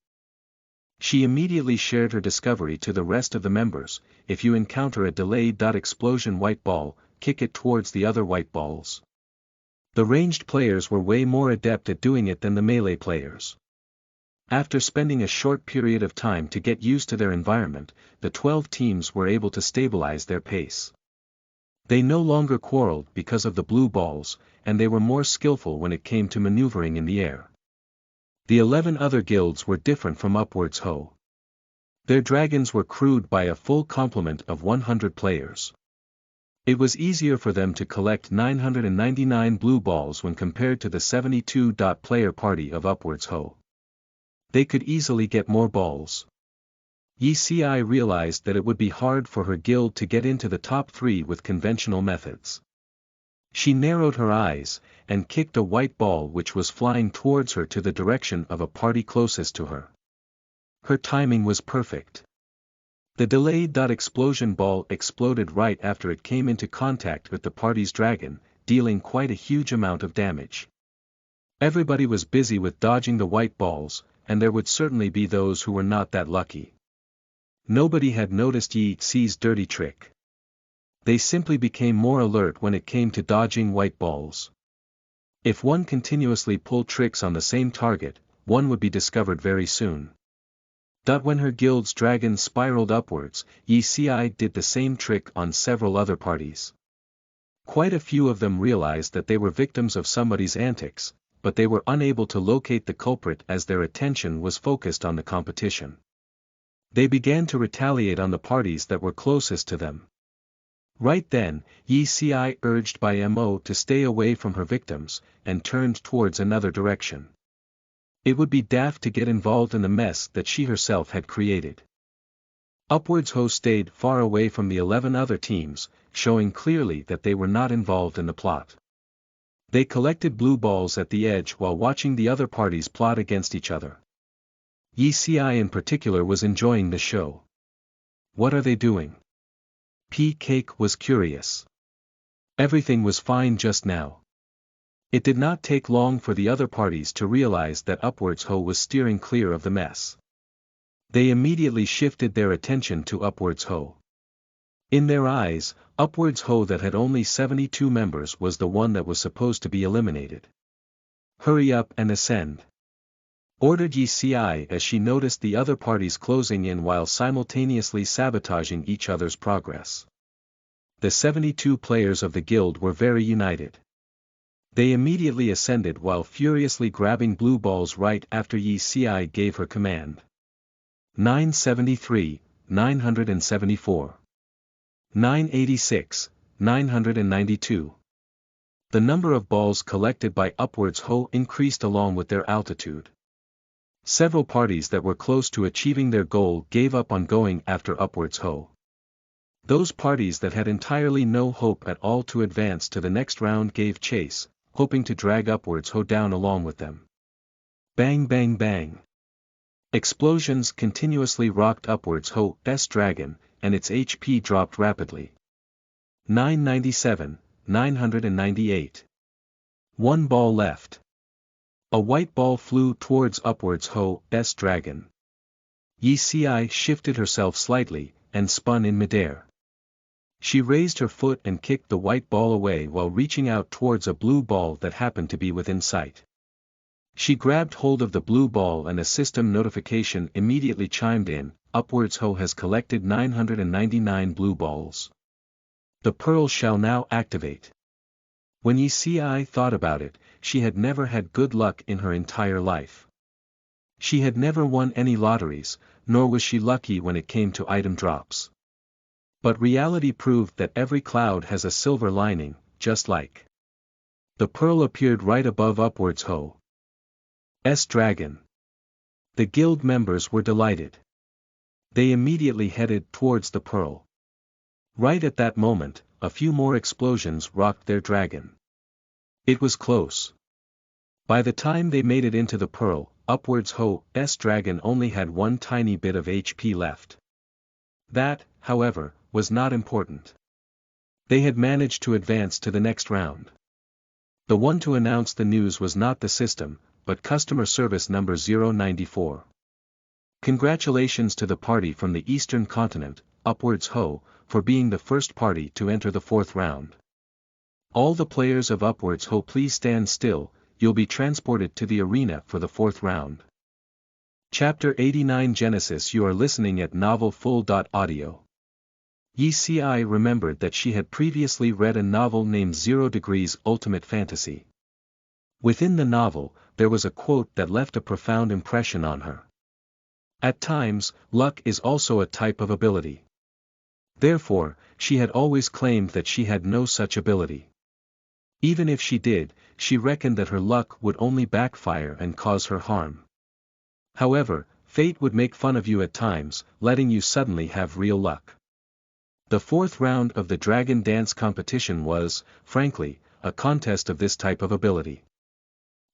She immediately shared her discovery to the rest of the members: if you encounter a delayed explosion white ball, kick it towards the other white balls. The ranged players were way more adept at doing it than the melee players. After spending a short period of time to get used to their environment, the 12 teams were able to stabilize their pace. They no longer quarreled because of the blue balls, and they were more skillful when it came to maneuvering in the air. The 11 other guilds were different from Upwards Ho. Their dragons were crewed by a full complement of 100 players. It was easier for them to collect 999 blue balls when compared to the 72-player party of Upwards Ho. They could easily get more balls. Yi Si realized that it would be hard for her guild to get into the top 3 with conventional methods. She narrowed her eyes, and kicked a white ball which was flying towards her to the direction of a party closest to her. Her timing was perfect. The delayed explosion ball exploded right after it came into contact with the party's dragon, dealing quite a huge amount of damage. Everybody was busy with dodging the white balls, and there would certainly be those who were not that lucky. Nobody had noticed Yi Si's dirty trick. They simply became more alert when it came to dodging white balls. If one continuously pulled tricks on the same target, one would be discovered very soon. When her guild's dragon spiraled upwards, Yi Si did the same trick on several other parties. Quite a few of them realized that they were victims of somebody's antics, but they were unable to locate the culprit as their attention was focused on the competition. They began to retaliate on the parties that were closest to them. Right then, Yi Si urged by Mo to stay away from her victims, and turned towards another direction. It would be daft to get involved in the mess that she herself had created. Upwards Ho stayed far away from the 11 other teams, showing clearly that they were not involved in the plot. They collected blue balls at the edge while watching the other parties plot against each other. Yi Si in particular was enjoying the show. What are they doing? P-Cake was curious. Everything was fine just now. It did not take long for the other parties to realize that Upwards Ho was steering clear of the mess. They immediately shifted their attention to Upwards Ho. In their eyes, Upwards Ho that had only 72 members was the one that was supposed to be eliminated. Hurry up and ascend, ordered Yi Si as she noticed the other parties closing in while simultaneously sabotaging each other's progress. The 72 players of the guild were very united. They immediately ascended while furiously grabbing blue balls right after Yi Si gave her command. 973, 974. 986, 992. The number of balls collected by Upwards Ho increased along with their altitude. Several parties that were close to achieving their goal gave up on going after Upwards Ho. Those parties that had entirely no hope at all to advance to the next round gave chase, hoping to drag Upwards Ho down along with them. Bang bang bang. Explosions continuously rocked Upwards Ho's dragon, and its HP dropped rapidly. 997, 998. One ball left. A white ball flew towards Upwards Ho's dragon. Yi Si shifted herself slightly, and spun in midair. She raised her foot and kicked the white ball away while reaching out towards a blue ball that happened to be within sight. She grabbed hold of the blue ball and a system notification immediately chimed in. Upwards Ho has collected 999 blue balls. The pearl shall now activate. When Yi Si thought about it, she had never had good luck in her entire life. She had never won any lotteries, nor was she lucky when it came to item drops. But reality proved that every cloud has a silver lining, just like. The pearl appeared right above Upwards Ho's dragon. The guild members were delighted. They immediately headed towards the pearl. Right at that moment, a few more explosions rocked their dragon. It was close. By the time they made it into the pearl, Upwards Ho's dragon only had one tiny bit of HP left. That, however, was not important. They had managed to advance to the next round. The one to announce the news was not the system, but customer service number 094. Congratulations to the party from the Eastern Continent, Upwards Ho, for being the first party to enter the 4th round. All the players of Upwards Ho, please stand still, you'll be transported to the arena for the 4th round. Chapter 89 Genesis. You are listening at NovelFull.audio. Yi Si remembered that she had previously read a novel named 0 Degrees Ultimate Fantasy. Within the novel, there was a quote that left a profound impression on her. At times, luck is also a type of ability. Therefore, she had always claimed that she had no such ability. Even if she did, she reckoned that her luck would only backfire and cause her harm. However, fate would make fun of you at times, letting you suddenly have real luck. The fourth round of the Dragon Dance competition was, frankly, a contest of this type of ability.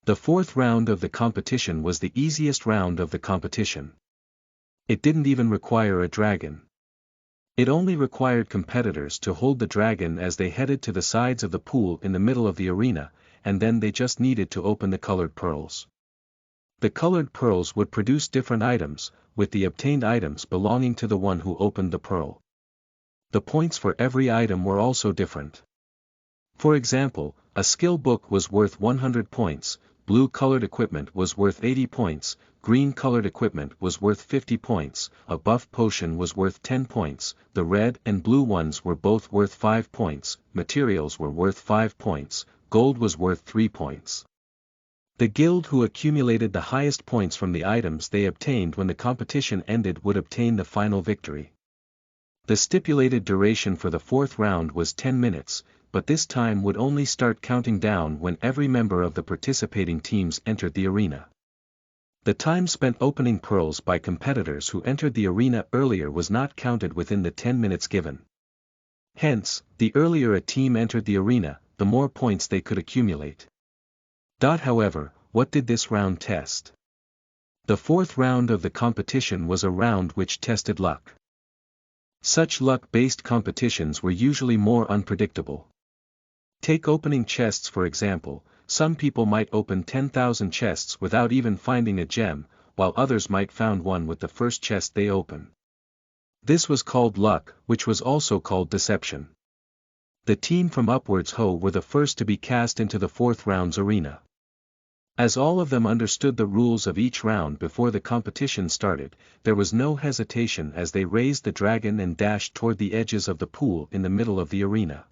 The fourth round of the competition was the easiest round of the competition. It didn't even require a dragon. It only required competitors to hold the dragon as they headed to the sides of the pool in the middle of the arena, and then they just needed to open the colored pearls. The colored pearls would produce different items, with the obtained items belonging to the one who opened the pearl. The points for every item were also different. For example, a skill book was worth 100 points, blue-colored equipment was worth 80 points, green-colored equipment was worth 50 points, a buff potion was worth 10 points, the red and blue ones were both worth 5 points, materials were worth 5 points, gold was worth 3 points. The guild who accumulated the highest points from the items they obtained when the competition ended would obtain the final victory. The stipulated duration for the fourth round was 10 minutes, but this time would only start counting down when every member of the participating teams entered the arena. The time spent opening pearls by competitors who entered the arena earlier was not counted within the 10 minutes given. Hence, the earlier a team entered the arena, the more points they could accumulate. However, what did this round test? The fourth round of the competition was a round which tested luck. Such luck-based competitions were usually more unpredictable. Take opening chests for example, some people might open 10,000 chests without even finding a gem, while others might found one with the first chest they open. This was called luck, which was also called deception. The team from Upwards Ho were the first to be cast into the fourth round's arena. As all of them understood the rules of each round before the competition started, there was no hesitation as they raised the dragon and dashed toward the edges of the pool in the middle of the arena.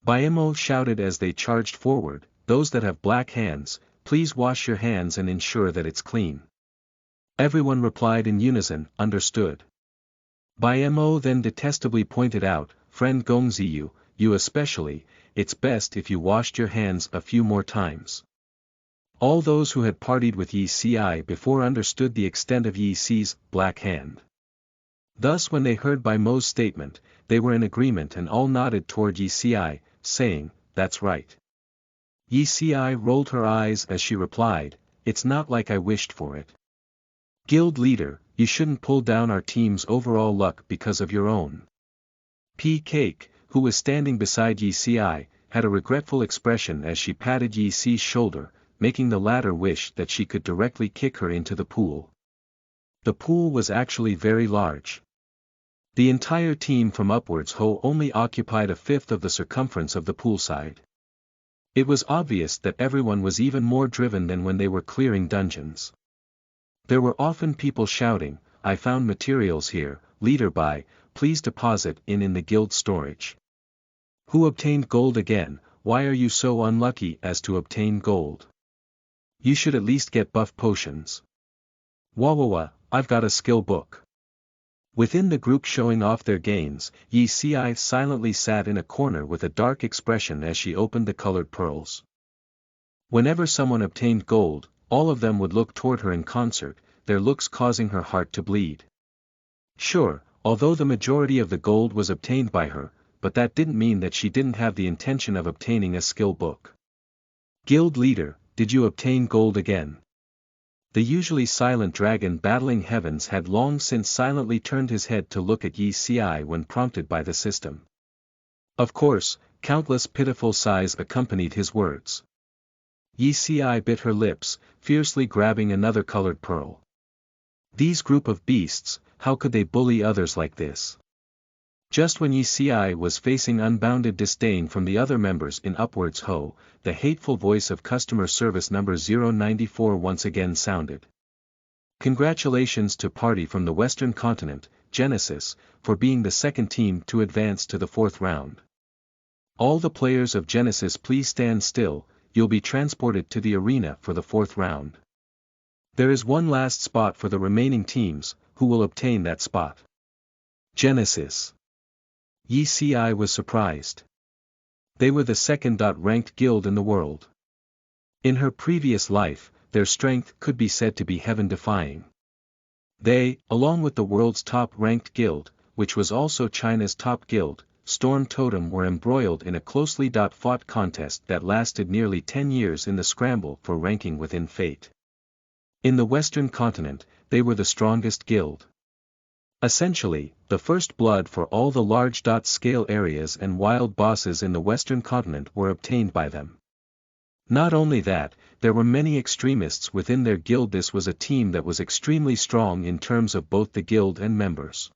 Baemo shouted as they charged forward, "Those that have black hands, please wash your hands and ensure that it's clean." Everyone replied in unison, "Understood." Baemo then detestably pointed out, "Friend Gongziyu, you especially, it's best if you washed your hands a few more times." All those who had partied with Yi Si before understood the extent of Yi Si's black hand. Thus when they heard Baemo's statement, they were in agreement and all nodded toward Yi Si, saying, "That's right." Yi Si rolled her eyes as she replied, "It's not like I wished for it. Guild leader, you shouldn't pull down our team's overall luck because of your own." P. Cake, who was standing beside Yi Si, had a regretful expression as she patted Yi Si's shoulder, making the latter wish that she could directly kick her into the pool. The pool was actually very large. The entire team from Upwards Ho only occupied a fifth of the circumference of the poolside. It was obvious that everyone was even more driven than when they were clearing dungeons. There were often people shouting, "I found materials here, leader by, please deposit in the guild storage." Who obtained gold again? Why are you so unlucky as to obtain gold? You should at least get buff potions. Wawawa, I've got a skill book. Within the group showing off their gains, Yi Si silently sat in a corner with a dark expression as she opened the colored pearls. Whenever someone obtained gold, all of them would look toward her in concert, their looks causing her heart to bleed. Sure, although the majority of the gold was obtained by her, but that didn't mean that she didn't have the intention of obtaining a skill book. Guild leader, did you obtain gold again? The usually silent dragon battling heavens had long since silently turned his head to look at Yi Si when prompted by the system. Of course, countless pitiful sighs accompanied his words. Yi Si bit her lips, fiercely grabbing another colored pearl. These group of beasts, how could they bully others like this? Just when Yi Si was facing unbounded disdain from the other members in Upwards Ho, the hateful voice of customer service number 094 once again sounded. Congratulations to party from the Western Continent, Genesis, for being the second team to advance to the fourth round. All the players of Genesis please stand still, you'll be transported to the arena for the fourth round. There is one last spot for the remaining teams, who will obtain that spot? Genesis. Yi Si was surprised. They were the second-ranked guild in the world. In her previous life, their strength could be said to be heaven-defying. They, along with the world's top-ranked guild, which was also China's top guild, Storm Totem, were embroiled in a closely fought contest that lasted nearly 10 years in the scramble for ranking within Fate. In the Western continent, they were the strongest guild. Essentially, the first blood for all the large-scale areas and wild bosses in the Western continent were obtained by them. Not only that, there were many extremists within their guild. This was a team that was extremely strong in terms of both the guild and members.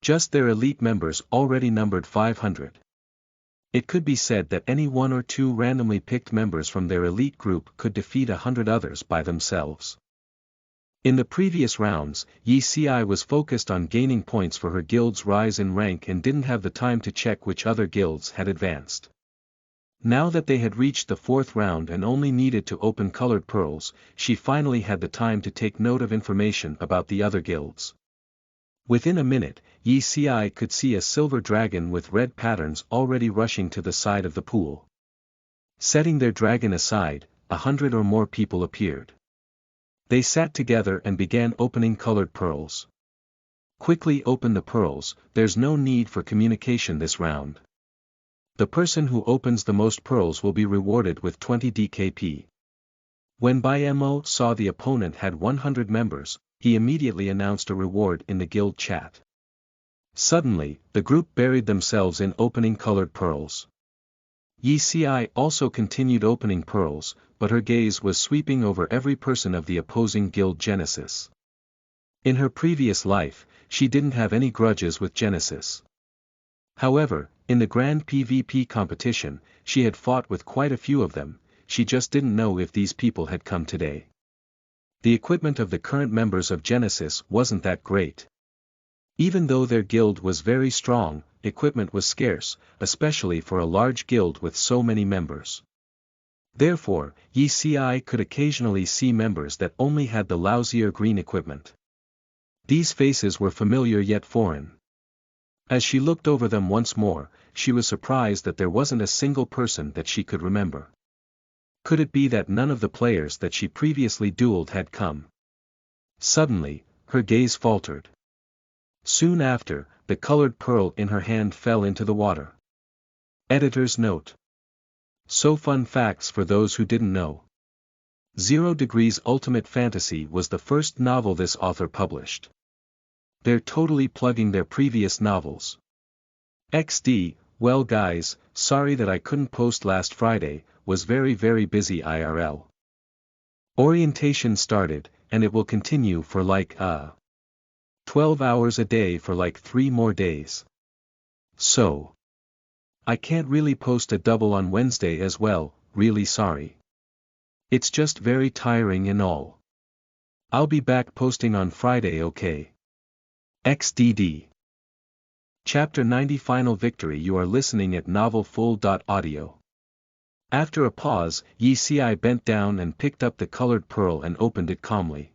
Just their elite members already numbered 500. It could be said that any one or two randomly picked members from their elite group could defeat 100 others by themselves. In the previous rounds, Yi Si was focused on gaining points for her guild's rise in rank and didn't have the time to check which other guilds had advanced. Now that they had reached the 4th round and only needed to open colored pearls, she finally had the time to take note of information about the other guilds. Within a minute, Yi Si could see a silver dragon with red patterns already rushing to the side of the pool. Setting their dragon aside, 100 or more people appeared. They sat together and began opening colored pearls. Quickly open the pearls, there's no need for communication this round. The person who opens the most pearls will be rewarded with 20 DKP. When Bai Mo saw the opponent had 100 members, he immediately announced a reward in the guild chat. Suddenly, the group buried themselves in opening colored pearls. Yi Si also continued opening pearls, but her gaze was sweeping over every person of the opposing guild Genesis. In her previous life, she didn't have any grudges with Genesis. However, in the grand PvP competition, she had fought with quite a few of them. She just didn't know if these people had come today. The equipment of the current members of Genesis wasn't that great. Even though their guild was very strong, equipment was scarce, especially for a large guild with so many members. Therefore, Yi Si could occasionally see members that only had the lousier green equipment. These faces were familiar yet foreign. As she looked over them once more, she was surprised that there wasn't a single person that she could remember. Could it be that none of the players that she previously dueled had come? Suddenly, her gaze faltered. Soon after, the colored pearl in her hand fell into the water. Editor's note. So fun facts for those who didn't know. 0 Degrees Ultimate Fantasy was the first novel this author published. They're totally plugging their previous novels. XD, well guys, sorry that I couldn't post last Friday, was very busy IRL. Orientation started, and it will continue for 12 hours a day for 3 more days. So I can't really post a double on Wednesday as well, really sorry. It's just very tiring and all. I'll be back posting on Friday, okay? XDD. Chapter 90 Final Victory. You are listening at novelfull.audio. After a pause, Yi Si bent down and picked up the colored pearl and opened it calmly.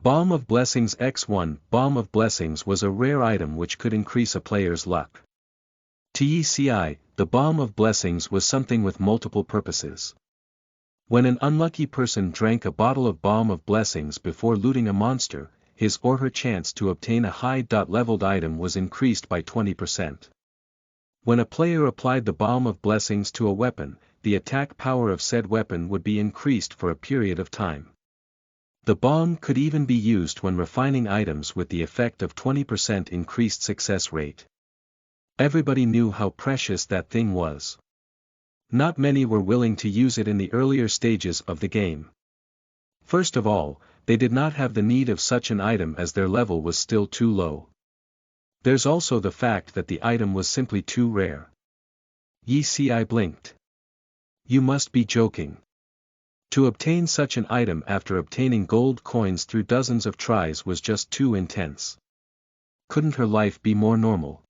Balm of Blessings X1. Balm of Blessings was a rare item which could increase a player's luck. To Yi Si, the Balm of Blessings was something with multiple purposes. When an unlucky person drank a bottle of Balm of Blessings before looting a monster, his or her chance to obtain a high-leveled item was increased by 20%. When a player applied the Balm of Blessings to a weapon, the attack power of said weapon would be increased for a period of time. The balm could even be used when refining items with the effect of 20% increased success rate. Everybody knew how precious that thing was. Not many were willing to use it in the earlier stages of the game. First of all, they did not have the need of such an item as their level was still too low. There's also the fact that the item was simply too rare. Yi Si blinked. You must be joking. To obtain such an item after obtaining gold coins through dozens of tries was just too intense. Couldn't her life be more normal?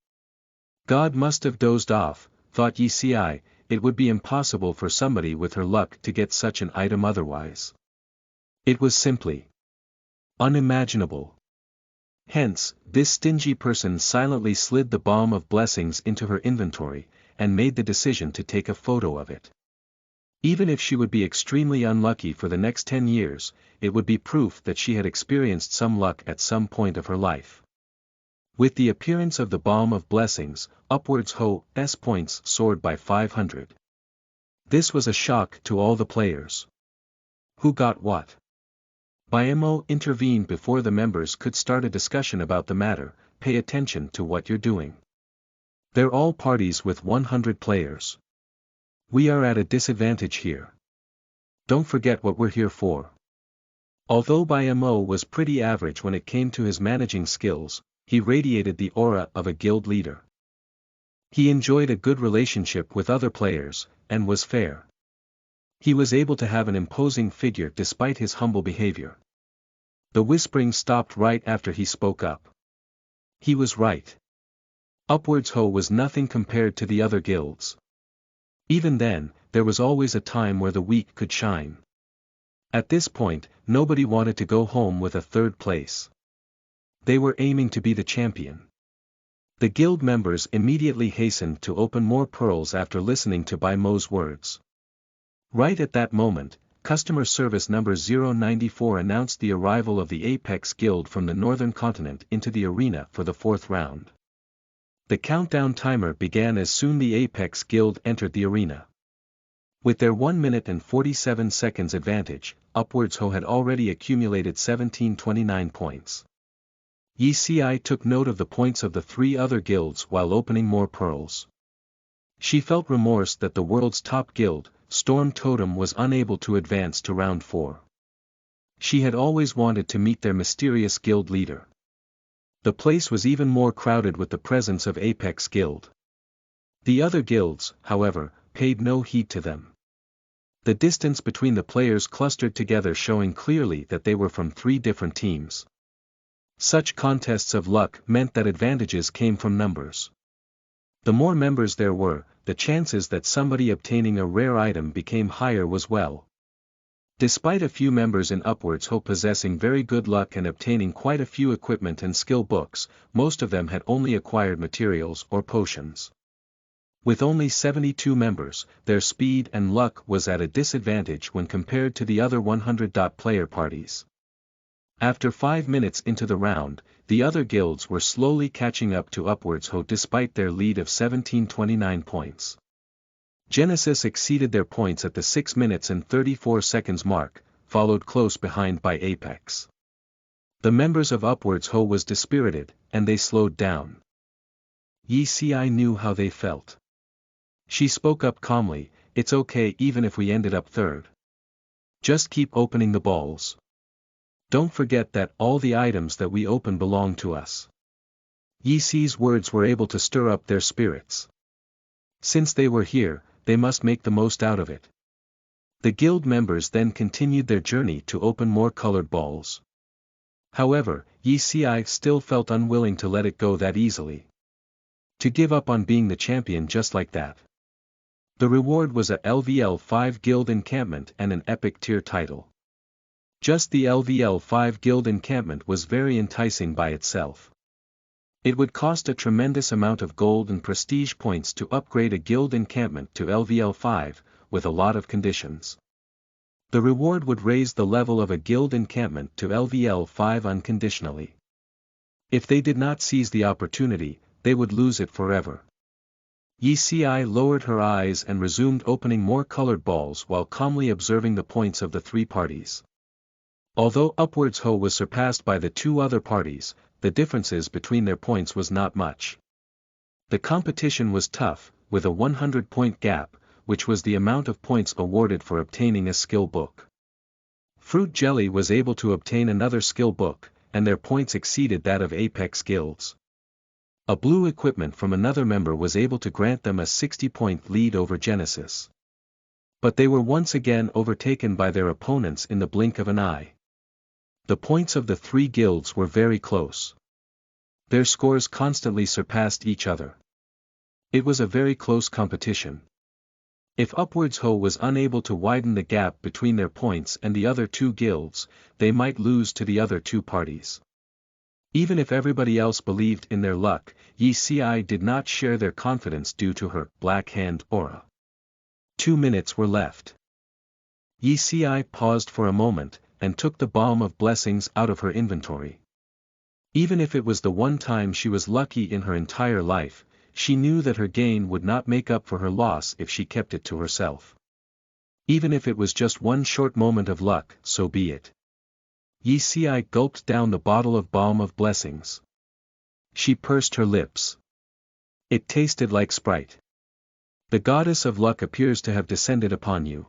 God must have dozed off, thought Yi Si. It would be impossible for somebody with her luck to get such an item otherwise. It was simply unimaginable. Hence, this stingy person silently slid the Balm of Blessings into her inventory, and made the decision to take a photo of it. Even if she would be extremely unlucky for the next 10 years, it would be proof that she had experienced some luck at some point of her life. With the appearance of the Balm of Blessings, Upwards Ho's points soared by 500. This was a shock to all the players. Who got what? BMO intervened before the members could start a discussion about the matter. Pay attention to what you're doing. They're all parties with 100 players. We are at a disadvantage here. Don't forget what we're here for. Although BMO was pretty average when it came to his managing skills, he radiated the aura of a guild leader. He enjoyed a good relationship with other players, and was fair. He was able to have an imposing figure despite his humble behavior. The whispering stopped right after he spoke up. He was right. Upwards Ho was nothing compared to the other guilds. Even then, there was always a time where the weak could shine. At this point, nobody wanted to go home with a third place. They were aiming to be the champion. The guild members immediately hastened to open more pearls after listening to BMO's words. Right at that moment, customer service number 094 announced the arrival of the Apex Guild from the northern continent into the arena for the 4th round. The countdown timer began as soon the Apex Guild entered the arena. With their 1 minute and 47 seconds advantage, Upwards Ho had already accumulated 1729 points. Yi Si took note of the points of the 3 other guilds while opening more pearls. She felt remorse that the world's top guild, Storm Totem, was unable to advance to round 4. She had always wanted to meet their mysterious guild leader. The place was even more crowded with the presence of Apex Guild. The other guilds, however, paid no heed to them. The distance between the players clustered together, showing clearly that they were from 3 different teams. Such contests of luck meant that advantages came from numbers. The more members there were, the chances that somebody obtaining a rare item became higher as well. Despite a few members in Upwards Ho possessing very good luck and obtaining quite a few equipment and skill books, most of them had only acquired materials or potions. With only 72 members, their speed and luck was at a disadvantage when compared to the other 100 player parties. After 5 minutes into the round, the other guilds were slowly catching up to Upwards Ho despite their lead of 1729 points. Genesis exceeded their points at the 6 minutes and 34 seconds mark, followed close behind by Apex. The members of Upwards Ho was dispirited, and they slowed down. Yi Si knew how they felt. She spoke up calmly, "It's okay even if we ended up third. Just keep opening the balls. Don't forget that all the items that we open belong to us." Yi Si's words were able to stir up their spirits. Since they were here, they must make the most out of it. The guild members then continued their journey to open more colored balls. However, Yi Si still felt unwilling to let it go that easily. To give up on being the champion just like that. The reward was a LVL 5 guild encampment and an epic tier title. Just the LVL 5 guild encampment was very enticing by itself. It would cost a tremendous amount of gold and prestige points to upgrade a guild encampment to LVL 5, with a lot of conditions. The reward would raise the level of a guild encampment to LVL 5 unconditionally. If they did not seize the opportunity, they would lose it forever. Yi Si lowered her eyes and resumed opening more colored balls while calmly observing the points of the 3 parties. Although Upwards Ho was surpassed by the 2 other parties, the differences between their points was not much. The competition was tough, with a 100-point gap, which was the amount of points awarded for obtaining a skill book. Fruit Jelly was able to obtain another skill book, and their points exceeded that of Apex Guilds. A blue equipment from another member was able to grant them a 60-point lead over Genesis. But they were once again overtaken by their opponents in the blink of an eye. The points of the 3 guilds were very close. Their scores constantly surpassed each other. It was a very close competition. If Upwards Ho was unable to widen the gap between their points and the other 2 guilds, they might lose to the other 2 parties. Even if everybody else believed in their luck, Yi Si did not share their confidence due to her black hand aura. 2 minutes were left. Yi Si paused for a moment, and took the Balm of Blessings out of her inventory. Even if it was the one time she was lucky in her entire life, she knew that her gain would not make up for her loss if she kept it to herself. Even if it was just one short moment of luck, so be it. Yi Si gulped down the bottle of Balm of Blessings. She pursed her lips. It tasted like Sprite. The goddess of luck appears to have descended upon you.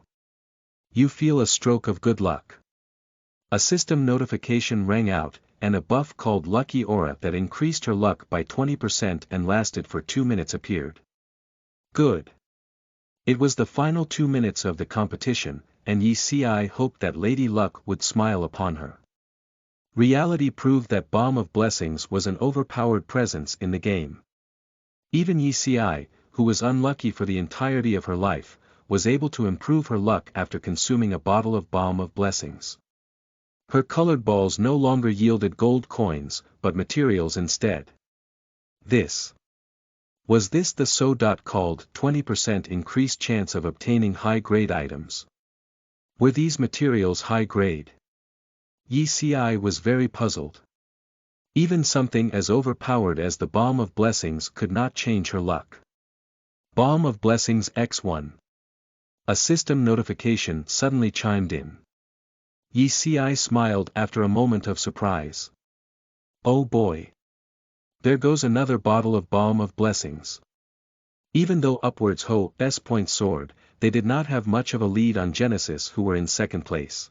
You feel a stroke of good luck. A system notification rang out, and a buff called Lucky Aura that increased her luck by 20% and lasted for 2 minutes appeared. Good. It was the final 2 minutes of the competition, and Yi Si hoped that Lady Luck would smile upon her. Reality proved that Balm of Blessings was an overpowered presence in the game. Even Yi Si, who was unlucky for the entirety of her life, was able to improve her luck after consuming a bottle of Balm of Blessings. Her colored balls no longer yielded gold coins, but materials instead. Was this the so-called 20% increased chance of obtaining high-grade items? Were these materials high-grade? Yi Si was very puzzled. Even something as overpowered as the Balm of Blessings could not change her luck. Balm of Blessings X1. A system notification suddenly chimed in. Yi Si smiled after a moment of surprise. Oh boy! There goes another bottle of Balm of Blessings. Even though Upwards Ho's points soared, they did not have much of a lead on Genesis, who were in second place.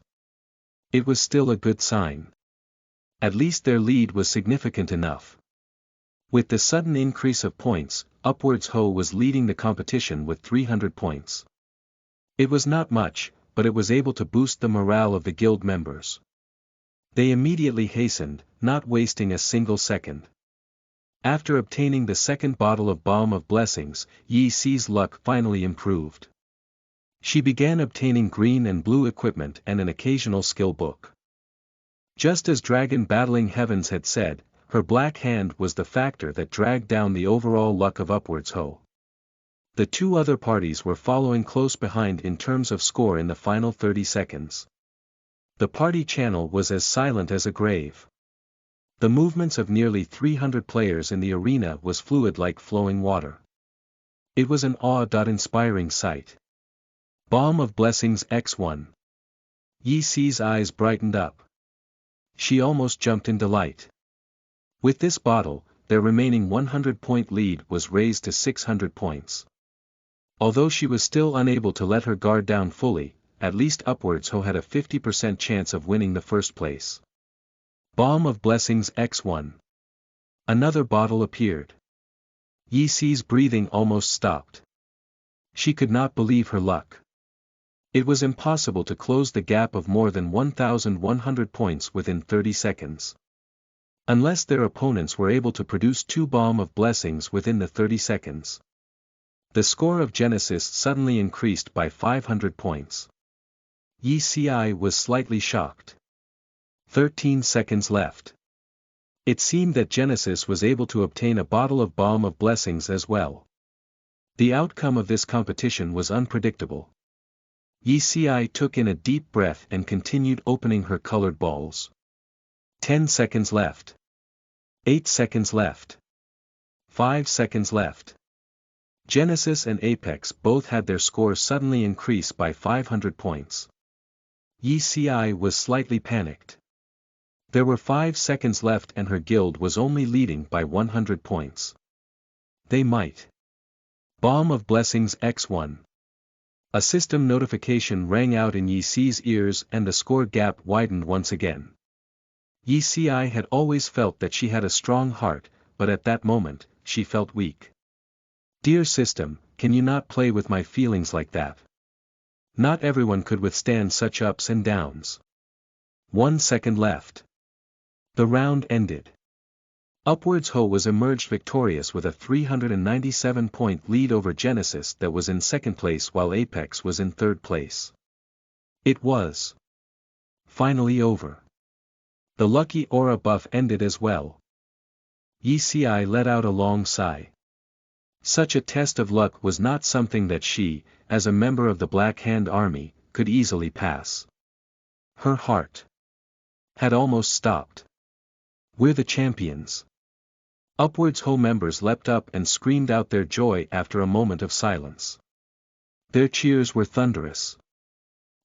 It was still a good sign. At least their lead was significant enough. With the sudden increase of points, Upwards Ho was leading the competition with 300 points. It was not much, but it was able to boost the morale of the guild members. They immediately hastened, not wasting a single second. After obtaining the second bottle of Balm of Blessings, Yi Si's luck finally improved. She began obtaining green and blue equipment and an occasional skill book. Just as Dragon Battling Heavens had said, her black hand was the factor that dragged down the overall luck of Upwards Ho. The two other parties were following close behind in terms of score in the final 30 seconds. The party channel was as silent as a grave. The movements of nearly 300 players in the arena was fluid like flowing water. It was an awe-inspiring sight. Balm of Blessings X1. Yi Si's eyes brightened up. She almost jumped in delight. With this bottle, their remaining 100-point lead was raised to 600 points. Although she was still unable to let her guard down fully, at least Upwards Ho had a 50% chance of winning the first place. Balm of Blessings X1. Another bottle appeared. Yi Si's breathing almost stopped. She could not believe her luck. It was impossible to close the gap of more than 1,100 points within 30 seconds. Unless their opponents were able to produce 2 Balm of Blessings within the 30 seconds. The score of Genesis suddenly increased by 500 points. Yi Si was slightly shocked. 13 seconds left. It seemed that Genesis was able to obtain a bottle of Balm of Blessings as well. The outcome of this competition was unpredictable. Yi Si took in a deep breath and continued opening her colored balls. 10 seconds left. 8 seconds left. 5 seconds left. Genesis and Apex both had their scores suddenly increase by 500 points. Yi Si was slightly panicked. There were 5 seconds left and her guild was only leading by 100 points. They might. Balm of Blessings X1. A system notification rang out in Yi Si's ears and the score gap widened once again. Yi Si had always felt that she had a strong heart, but at that moment, she felt weak. Dear system, can you not play with my feelings like that? Not everyone could withstand such ups and downs. 1 second left. The round ended. Upwards Ho was emerged victorious with a 397-point lead over Genesis that was in second place while Apex was in third place. It was finally over. The Lucky Aura buff ended as well, Yi Si let out a long sigh. Such a test of luck was not something that she, as a member of the Black Hand Army, could easily pass. Her heart had almost stopped. We're the champions. Upwards Ho members leapt up and screamed out their joy after a moment of silence. Their cheers were thunderous.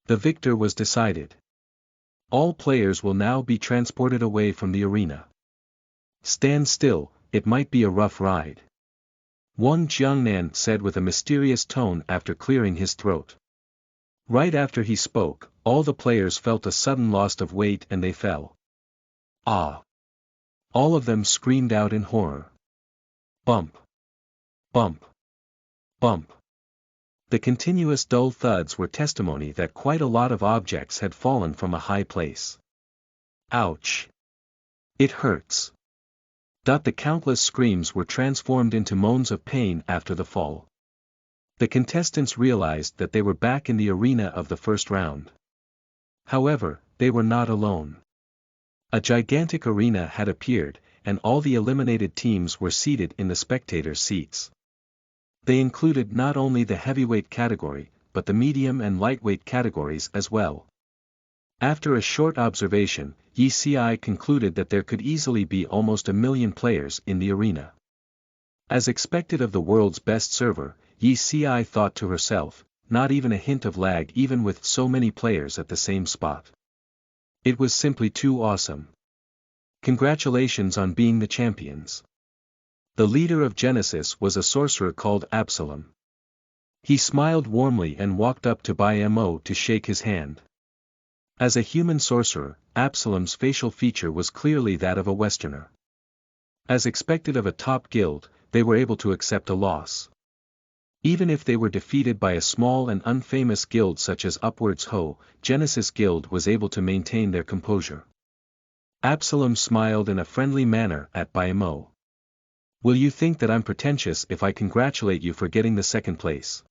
The victor was decided. All players will now be transported away from the arena. Stand still, it might be a rough ride. Wang Jiangnan said with a mysterious tone after clearing his throat. Right after he spoke, all the players felt a sudden loss of weight and they fell. Ah! All of them screamed out in horror. Bump! Bump! Bump! The continuous dull thuds were testimony that quite a lot of objects had fallen from a high place. Ouch! It hurts! The countless screams were transformed into moans of pain after the fall. The contestants realized that they were back in the arena of the first round. However, they were not alone. A gigantic arena had appeared, and all the eliminated teams were seated in the spectator seats. They included not only the heavyweight category, but the medium and lightweight categories as well. After a short observation, Yi Si concluded that there could easily be almost 1 million players in the arena. As expected of the world's best server, Yi Si thought to herself, not even a hint of lag even with so many players at the same spot. It was simply too awesome. Congratulations on being the champions. The leader of Genesis was a sorcerer called Absalom. He smiled warmly and walked up to Bai Mo to shake his hand. As a human sorcerer, Absalom's facial feature was clearly that of a Westerner. As expected of a top guild, they were able to accept a loss. Even if they were defeated by a small and unfamous guild such as Upwards Ho, Genesis Guild was able to maintain their composure. Absalom smiled in a friendly manner at Bai Mo. Will you think that I'm pretentious if I congratulate you for getting the second place?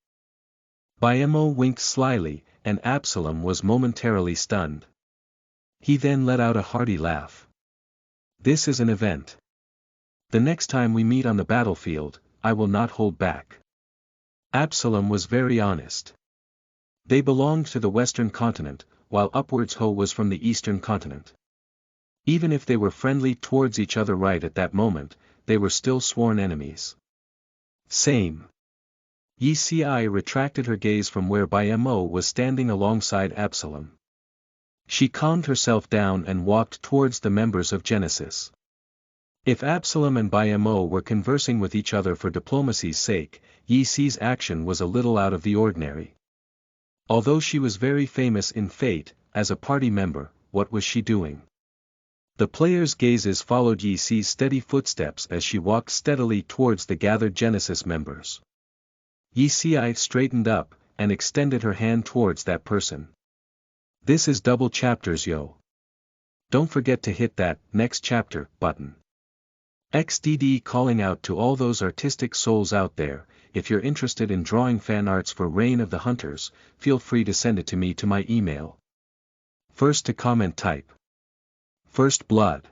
Bai Mo winked slyly, and Absalom was momentarily stunned. He then let out a hearty laugh. This is an event. The next time we meet on the battlefield, I will not hold back. Absalom was very honest. They belonged to the Western continent, while Upwards Ho was from the Eastern continent. Even if they were friendly towards each other right at that moment, they were still sworn enemies. Same. Yi Si retracted her gaze from where Bai Mo was standing alongside Absalom. She calmed herself down and walked towards the members of Genesis. If Absalom and Bai Mo were conversing with each other for diplomacy's sake, Yi Si's action was a little out of the ordinary. Although she was very famous in Fate, as a party member, what was she doing? The players' gazes followed Yi Si's steady footsteps as she walked steadily towards the gathered Genesis members. Yi Si straightened up, and extended her hand towards that person. This is double chapters yo. Don't forget to hit that next chapter button. XDD calling out to all those artistic souls out there, if you're interested in drawing fan arts for Reign of the Hunters, feel free to send it to me to my email. First to comment type. First Blood.